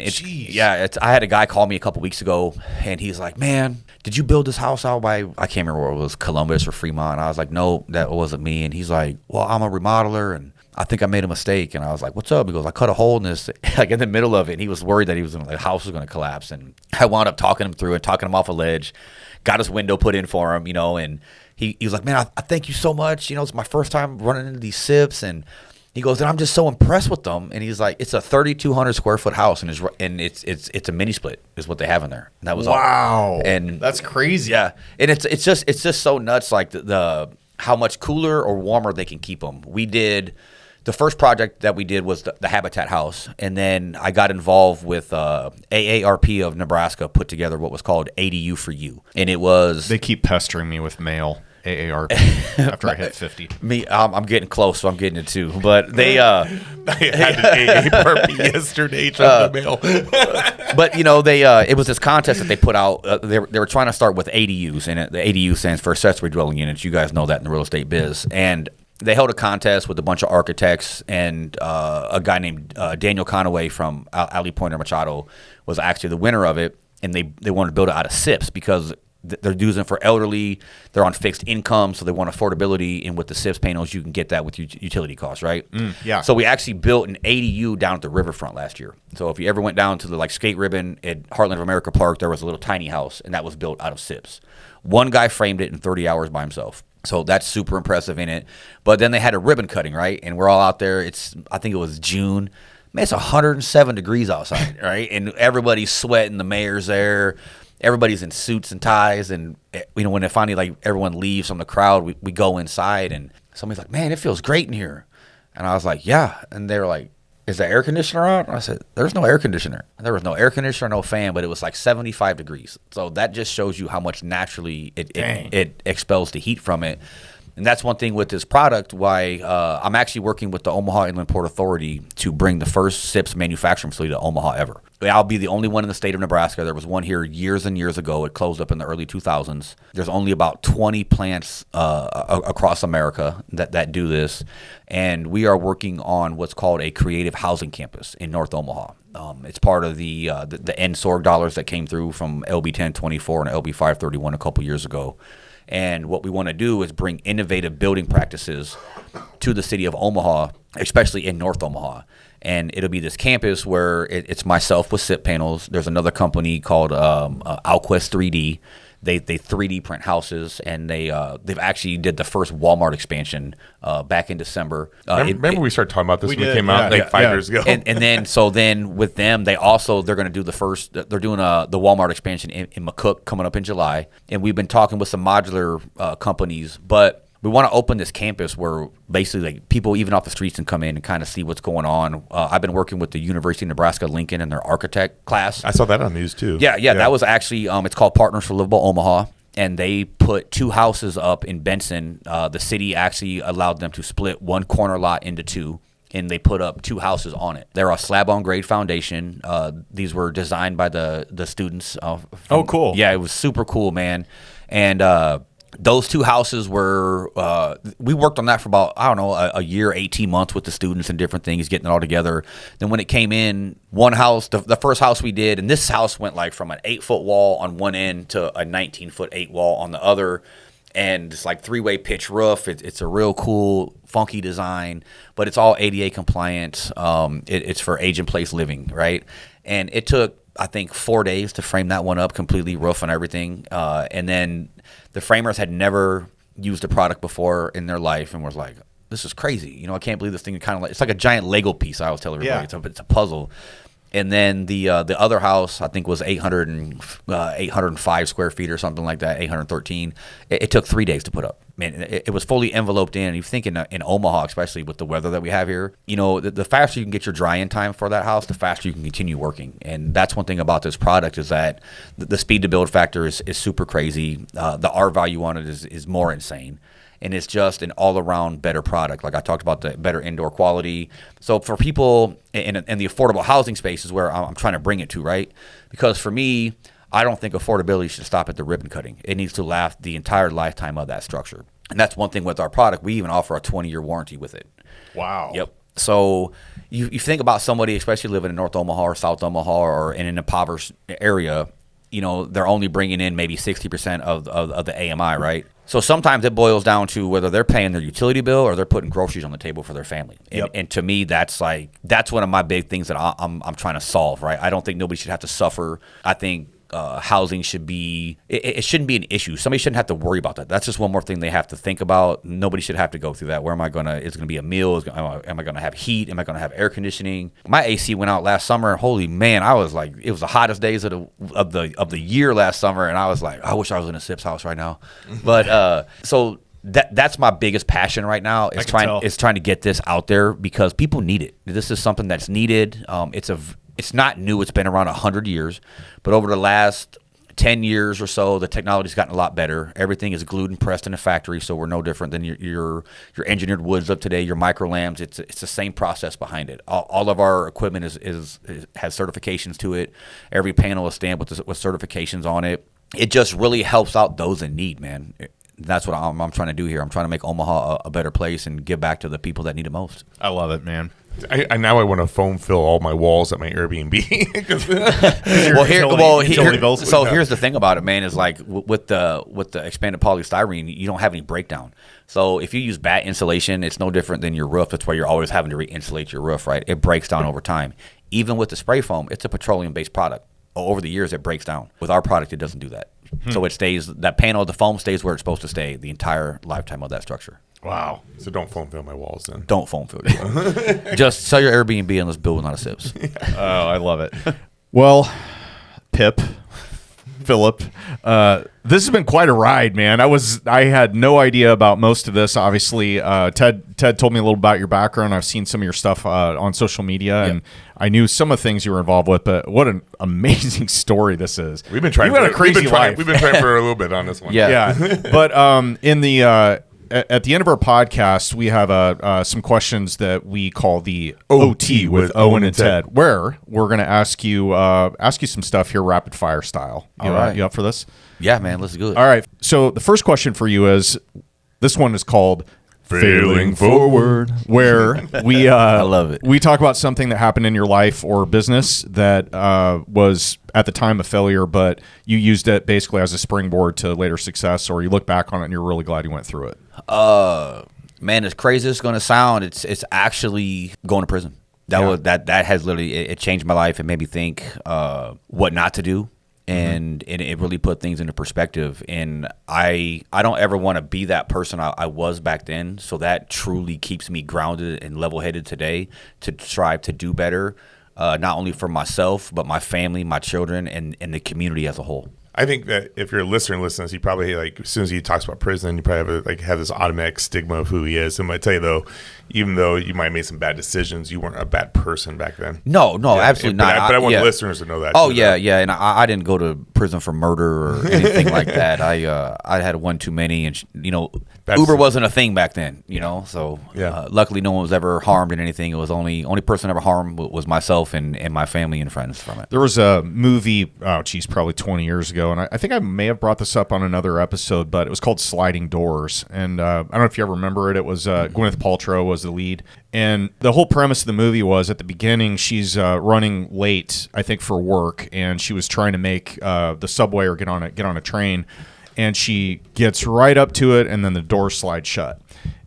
had a guy call me a couple weeks ago, and he's like, man, did you build this house out by, I can't remember where it was, Columbus or Fremont? And I was like, no, that wasn't me. And he's like, well, I'm a remodeler, and I think I made a mistake. And I was like, what's up? He goes, I cut a hole in this, in the middle of it. And he was worried that the house was going to collapse. And I wound up talking him through it, talking him off a ledge, got his window put in for him, and he was like, man, I thank you so much. It's my first time running into these SIPs. And he goes, and I'm just so impressed with them. And he's like, it's a 3,200 square foot house, and it's a mini split is what they have in there. And that was wow, and that's crazy. Yeah, and it's just so nuts, like the how much cooler or warmer they can keep them. We did. The first project that we did was the Habitat House, and then I got involved with AARP of Nebraska put together what was called ADU for You, and it was... They keep pestering me with mail, AARP, after I hit 50. I'm getting close, so I'm getting it too, but they... I had an AARP yesterday trying to mail. But, it was this contest that they put out. They were trying to start with ADUs, and the ADU stands for accessory dwelling units. You guys know that in the real estate biz, and... they held a contest with a bunch of architects, and a guy named Daniel Conaway from Ali Pointer Machado was actually the winner of it. And they wanted to build it out of SIPs because they're using it for elderly. They're on fixed income, so they want affordability. And with the SIPs panels, you can get that with utility costs, right? Yeah. So we actually built an ADU down at the riverfront last year. So if you ever went down to the like skate ribbon at Heartland of America Park, there was a little tiny house, and that was built out of SIPs. One guy framed it in 30 hours by himself. So that's super impressive in it. But then they had a ribbon cutting, right? And we're all out there. I think it was June. Man, it's 107 degrees outside, right? And everybody's sweating. The mayor's there. Everybody's in suits and ties. And, when it finally, like, everyone leaves from the crowd, we go inside. And somebody's like, man, it feels great in here. And I was like, yeah. And they were like, is the air conditioner on? And I said, there's no air conditioner. And there was no air conditioner, no fan, but it was like 75 degrees. So that just shows you how much naturally it expels the heat from it. And that's one thing with this product, why I'm actually working with the Omaha Inland Port Authority to bring the first SIPs manufacturing facility to Omaha ever. I'll be the only one in the state of Nebraska. There was one here years and years ago. It closed up in the early 2000s. There's only about 20 plants across America that do this. And we are working on what's called a creative housing campus in North Omaha. It's part of the NSORG dollars that came through from LB 1024 and LB 531 a couple years ago. And what we want to do is bring innovative building practices to the city of Omaha, especially in North Omaha. And it'll be this campus where it's myself with SIP panels. There's another company called Alquest 3D. They 3D print houses, and they've actually did the first Walmart expansion back in December. Remember we started talking about this when it came out 5 years ago. And then with them, they're going to do the first. They're doing the Walmart expansion in McCook coming up in July. And we've been talking with some modular companies, but we want to open this campus where basically like people even off the streets can come in and kind of see what's going on. I've been working with the University of Nebraska-Lincoln and their architect class. I saw that on the news too. Yeah. That was actually it's called Partners for Livable Omaha, and they put 2 houses up in Benson. The city actually allowed them to split one corner lot into 2, and they put up 2 houses on it. They're a slab-on-grade foundation. These were designed by the students. Oh, cool. Yeah, it was super cool, man. And those 2 houses were, we worked on that for about, a year, 18 months with the students and different things, getting it all together. Then when it came in, one house, the first house we did, and this house went like from an 8-foot wall on one end to a 19-foot 8 wall on the other. And it's like 3-way pitch roof. It's a real cool, funky design, but it's all ADA compliant. It's for age-in-place living, right? And it took, I think, 4 days to frame that one up completely, roof and everything. And then the framers had never used a product before in their life and was like, this is crazy. I can't believe this thing kind of like, it's like a giant Lego piece. I always tell everybody it's a puzzle. And then the other house, I think, was 805 square feet or something like that, 813. It took 3 days to put up. Man, it was fully enveloped in. You think in Omaha, especially with the weather that we have here, the faster you can get your dry-in time for that house, the faster you can continue working. And that's one thing about this product is that the speed to build factor is super crazy. The R value on it is more insane. And it's just an all-around better product. Like I talked about, the better indoor quality. So for people in the affordable housing space is where I'm trying to bring it to, right? Because for me, I don't think affordability should stop at the ribbon cutting. It needs to last the entire lifetime of that structure. And that's one thing with our product. We even offer a 20-year warranty with it. Wow. Yep. So you think about somebody, especially living in North Omaha or South Omaha or in an impoverished area, they're only bringing in maybe 60% of the AMI, right? So sometimes it boils down to whether they're paying their utility bill or they're putting groceries on the table for their family. And to me, that's one of my big things that I'm trying to solve, right? I don't think nobody should have to suffer. I think housing should be, it shouldn't be an issue. Somebody shouldn't have to worry about that. That's just one more thing they have to think about. Nobody should have to go through that. Where am I going to, is it going to be a meal? Am I going to have heat? Am I going to have air conditioning? My AC went out last summer. Holy man, I was like, it was the hottest days of the year last summer. And I was like, I wish I was in a SIPS house right now. But, so that's my biggest passion right now is trying to get this out there because people need it. This is something that's needed. It's not new. It's been around 100 years, but over the last 10 years or so, the technology's gotten a lot better. Everything is glued and pressed in a factory, so we're no different than your engineered woods of today, your micro lamps. It's the same process behind it. All of our equipment has certifications to it. Every panel is stamped with certifications on it. It just really helps out those in need, man. That's what I'm trying to do here. I'm trying to make Omaha a better place and give back to the people that need it most. I love it, man. I now want to foam fill all my walls at my Airbnb. Here's the thing about it, man. Is like with the expanded polystyrene, you don't have any breakdown. So if you use bat insulation, it's no different than your roof. That's why you're always having to re-insulate your roof, right? It breaks down over time. Even with the spray foam, it's a petroleum-based product. Over the years, it breaks down. With our product, it doesn't do that. So it stays. That panel, the foam stays where it's supposed to stay the entire lifetime of that structure. Wow. So don't foam fill my walls then. Don't foam fill it. Just sell your Airbnb and let's build out of SIPs. Oh, I love it. Well, Philip, this has been quite a ride, man. I had no idea about most of this. Obviously, Ted told me a little about your background. I've seen some of your stuff on social media, and I knew some of the things you were involved with. But what an amazing story this is. We've been trying. You've had a crazy life. We've been trying for a little bit on this one. Yeah. But in the at the end of our podcast, we have some questions that we call the OT with Owen and Ted, where we're going to ask you some stuff here, rapid fire style. All right. You up for this? Yeah, man. Let's do it. All right. So the first question for you is, this one is called Failing Forward, where we I love it. We talk about something that happened in your life or business that was at the time a failure, but you used it basically as a springboard to later success, or you look back on it and you're really glad you went through it. Man, as crazy as it's going to sound, it's actually going to prison. That has literally it changed my life. It made me think what not to do. And it really put things into perspective. And I don't ever want to be that person I was back then. So that truly keeps me grounded and level-headed today to strive to do better, not only for myself, but my family, my children, and the community as a whole. I think that if you're a listener and listens, you probably as soon as he talks about prison, you probably have this automatic stigma of who he is. And I tell you though, even though you might have made some bad decisions, you weren't a bad person back then. No, absolutely not. But I want the listeners to know that. Oh yeah. And I didn't go to prison for murder or anything like that. I had one too many, and Uber wasn't a thing back then. So luckily no one was ever harmed in anything. It was only person ever harmed was myself and my family and friends from it. There was a movie, probably 20 years ago, and I think I may have brought this up on another episode, but it was called Sliding Doors. And I don't know if you ever remember it. It was Gwyneth Paltrow was the lead. And the whole premise of the movie was at the beginning, she's running late, I think, for work, and she was trying to make the subway or get on a train, and she gets right up to it, and then the door slides shut.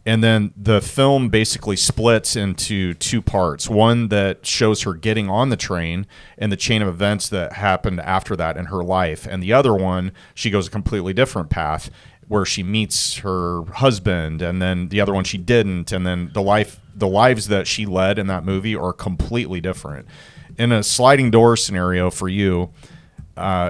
And then the film basically splits into two parts. One that shows her getting on the train and the chain of events that happened after that in her life. And the other one, she goes a completely different path where she meets her husband, and then the other one she didn't. And then the lives that she led in that movie are completely different. In a sliding door scenario for you,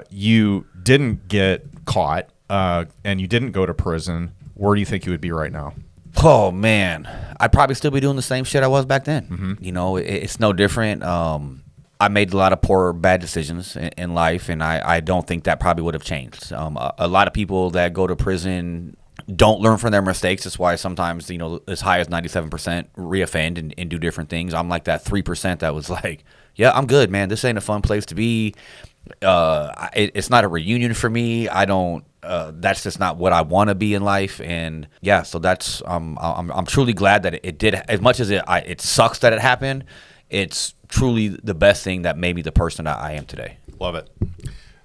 you didn't get caught and you didn't go to prison. Where do you think you would be right now? Oh man, I'd probably still be doing the same shit I was back then. It's no different. I made a lot of poor, bad decisions in life, and I don't think that probably would have changed. A lot of people that go to prison don't learn from their mistakes. That's why sometimes, as high as 97% reoffend and do different things. I'm like that 3% that was like, yeah, I'm good, man. This ain't a fun place to be. It's not a reunion for me. I don't. That's just not what I want to be in life. And yeah, so that's I'm truly glad that it did. As much as it sucks that it happened, it's truly the best thing that made me the person that I am today. Love it.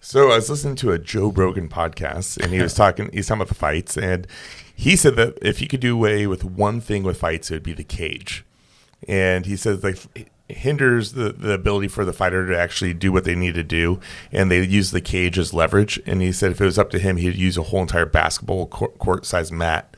So I was listening to a Joe Rogan podcast, and he's talking about the fights, and he said that if he could do away with one thing with fights, it would be the cage. And he says it hinders the ability for the fighter to actually do what they need to do, and they use the cage as leverage. And he said if it was up to him, he'd use a whole entire basketball court-sized mat.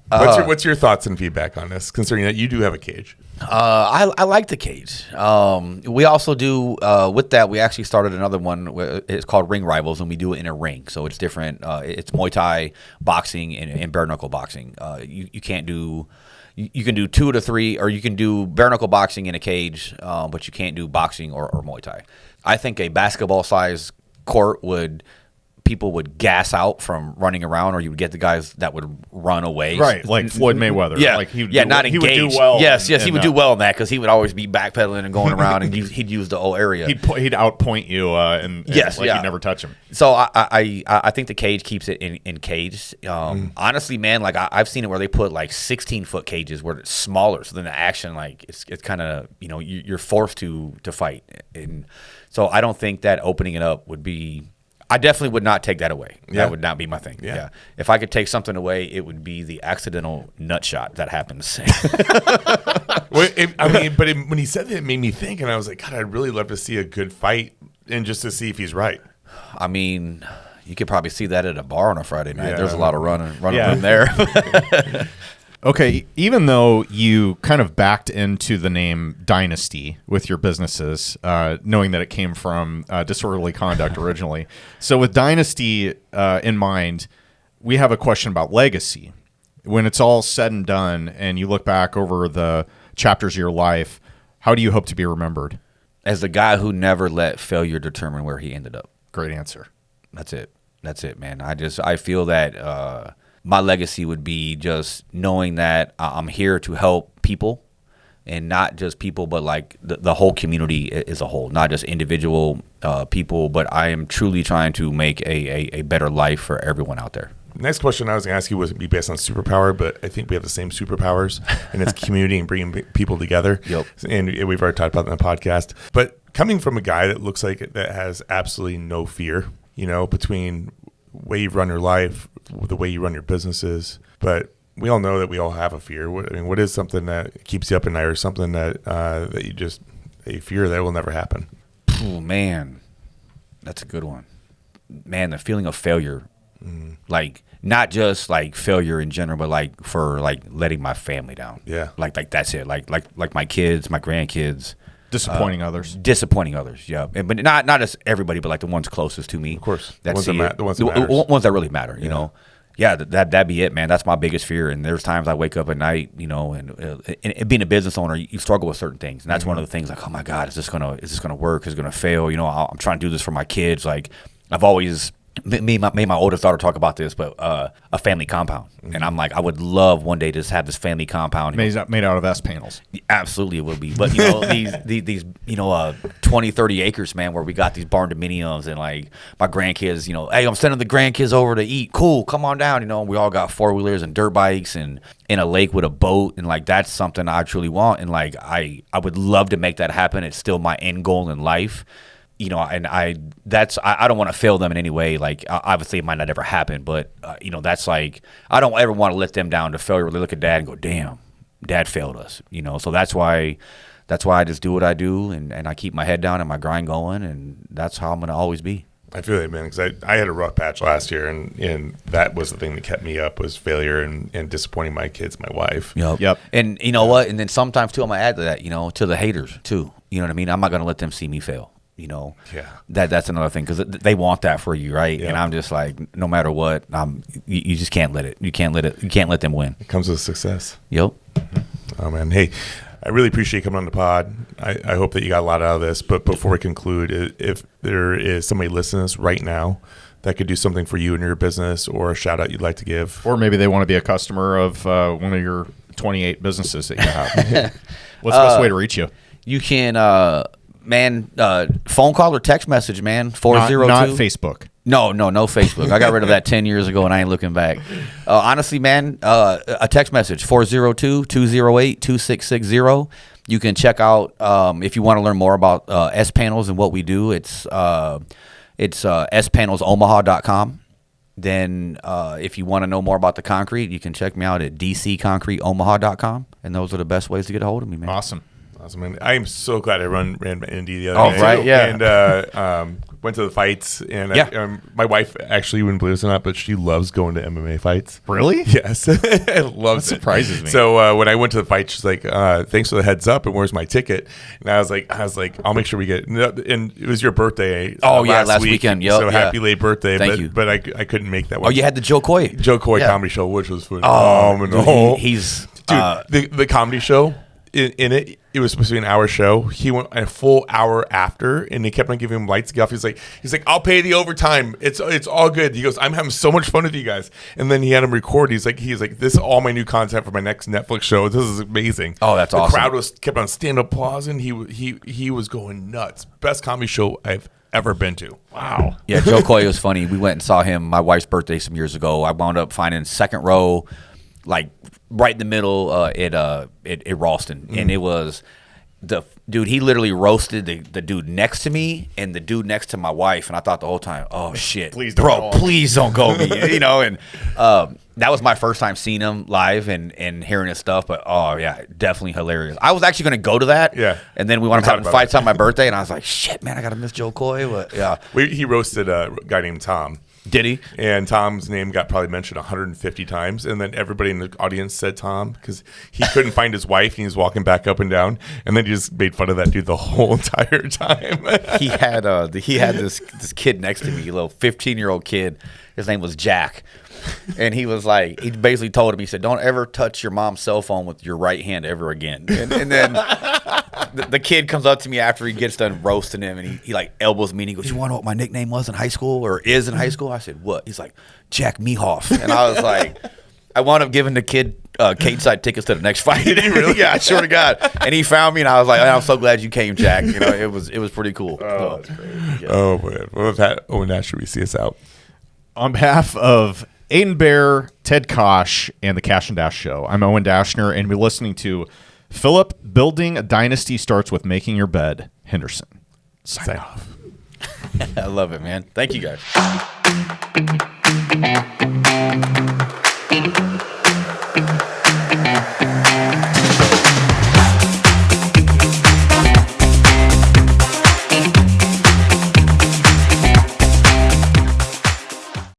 What's your thoughts and feedback on this, considering that you do have a cage? I like the cage. We also do with that. We actually started another one. It's called Ring Rivals, and we do it in a ring. So it's different. It's Muay Thai, boxing, and bare knuckle boxing. You can't do. You can do 2 to 3, or you can do bare knuckle boxing in a cage, but you can't do boxing or Muay Thai. I think a basketball size court would people would gas out from running around, or you would get the guys that would run away. Right, like Floyd Mayweather. Yeah, like he would not he engaged. would do well. Yes, he would do well in that because he would always be backpedaling and going around, and he'd use the whole area. He'd outpoint you, and yes, like you'd never touch him. So I think the cage keeps it in cage. Honestly, man, like I've seen it where they put like 16-foot cages where it's smaller, so then the action like it's kind of you're forced to fight, and so I don't think that opening it up would be. I definitely would not take that away. Yeah. That would not be my thing. Yeah. If I could take something away, it would be the accidental nut shot that happens. When he said that, it made me think, and I was like, God, I'd really love to see a good fight, and just to see if he's right. I mean, you could probably see that at a bar on a Friday night. Yeah. There's a lot of running room there. Okay, even though you kind of backed into the name Dynasty with your businesses, knowing that it came from disorderly conduct originally. So with Dynasty in mind, we have a question about legacy. When it's all said and done and you look back over the chapters of your life, how do you hope to be remembered? As the guy who never let failure determine where he ended up. Great answer. That's it, man. I feel that my legacy would be just knowing that I'm here to help people, and not just people, but like the whole community as a whole, not just individual people, but I am truly trying to make a better life for everyone out there. Next question I was going to ask you was be based on superpower, but I think we have the same superpowers, and it's community and bringing people together. Yep. And we've already talked about that in the podcast. But coming from a guy that looks like that has absolutely no fear, between the way you run your life, the way you run your businesses, but we all know that we all have a fear. What is something that keeps you up at night, or something that you fear that will never happen? Oh man, that's a good one. Man, the feeling of failure, like not just like failure in general, but like for like letting my family down. Yeah, like that's it. Like my kids, my grandkids. Disappointing others. Yeah. But not just everybody, but like the ones closest to me. Of course. The ones that really matter, you know. Yeah, that'd be it, man. That's my biggest fear. And there's times I wake up at night, and being a business owner, you struggle with certain things. And that's one of the things like, oh my God, is this gonna work? Is it gonna fail? I'm trying to do this for my kids. Like I've always made my oldest daughter talk about this, but a family compound. And I'm like, I would love one day to just have this family compound. Made out of S-Panels. Absolutely, it will be. But these 20, 30 acres, man, where we got these barn dominiums, and like my grandkids, hey, I'm sending the grandkids over to eat. Cool, come on down. We all got 4-wheelers and dirt bikes, and in a lake with a boat, and like that's something I truly want. And like I would love to make that happen. It's still my end goal in life. And I don't want to fail them in any way. Like obviously it might not ever happen, but that's like, I don't ever want to let them down to failure where they look at dad and go, damn, dad failed us, so that's why I just do what I do, and I keep my head down and my grind going, and that's how I'm going to always be. I feel it, man, because I had a rough patch last year, and that was the thing that kept me up, was failure and disappointing my kids, my wife. Yep. And you know what? And then sometimes too, I'm going to add to that, to the haters too. You know what I mean? I'm not going to let them see me fail. That's another thing, because they want that for you, right? Yeah. And I'm just like, no matter what, you just can't let it. You can't let them win. It comes with success. Yep. Oh man, hey, I really appreciate you coming on the pod. I hope that you got a lot out of this. But before we conclude, if there is somebody listening to this right now that could do something for you in your business, or a shout out you'd like to give, or maybe they want to be a customer of one of your 28 businesses that you have, what's the best way to reach you? You can. Phone call or text message, man. 402. Not Facebook. No Facebook. I got rid of that 10 years ago, and I ain't looking back. Honestly, man, a text message, 402-208-2660. You can check out, if you want to learn more about S-Panels and what we do, it's S-PanelsOmaha.com. Then if you want to know more about the concrete, you can check me out at dcconcreteomaha.com. And those are the best ways to get a hold of me, man. Awesome. Man. I am so glad I ran Indy the other day. Oh, right, yeah. And went to the fights. And my wife actually wouldn't believe this or not, but she loves going to MMA fights. Really? Yes. Loves it. Surprises me. So when I went to the fight, she's like, thanks for the heads up, and where's my ticket? And I was like, I'll make sure we get. And it was your birthday. Last weekend. Yep, so happy late birthday. Thank you. But I couldn't make that one. Oh, you had the Joe Coy comedy show, which was phenomenal. Dude, he's the comedy show in it. It was supposed to be an hour show. He went a full hour after, and they kept on giving him lights to get off. He's like, I'll pay the overtime. It's all good. He goes, I'm having so much fun with you guys. And then he had him record. He's like, this is all my new content for my next Netflix show. This is amazing. Oh, that's awesome. The crowd kept on stand up applauding. He was going nuts. Best comedy show I've ever been to. Wow. Yeah, Joe Coy was funny. We went and saw him my wife's birthday some years ago. I wound up finding second row, like right in the middle at Ralston, and it was the dude. He literally roasted the dude next to me and the dude next to my wife, and I thought the whole time, oh shit, Please don't go me, And that was my first time seeing him live and hearing his stuff. But oh yeah, definitely hilarious. I was actually going to go to that, and then we wound up having fights on my birthday, and I was like, shit, man, I got to miss Joe Coy. But yeah, he roasted a guy named Tom. Did he? And Tom's name got probably mentioned 150 times. And then everybody in the audience said Tom because he couldn't find his wife and he was walking back up and down. And then he just made fun of that dude the whole entire time. He had this kid next to me, a little 15-year-old kid. His name was Jack. And he was like, he basically told him, he said, don't ever touch your mom's cell phone with your right hand ever again. And then the kid comes up to me after he gets done roasting him, and he like elbows me, and he goes, you want to know what my nickname was in high school or is in high school? I said, what? He's like, Jack Mehoff. And I was like, I wound up giving the kid cage side tickets to the next fight. Did he really? Yeah, I swear to God. And he found me, and I was like, I'm so glad you came, Jack. It was pretty cool. Oh, that's great. Yeah. Oh, man. Well, with that, Owen Dash, should we see us out? On behalf of Aiden Bear, Ted Kaasch, and the Kash and Dash Show, I'm Owen Dashner, and we're listening to Philip, Building a Dynasty Starts with Making Your Bed, Henderson. Sign off. I love it, man. Thank you, guys.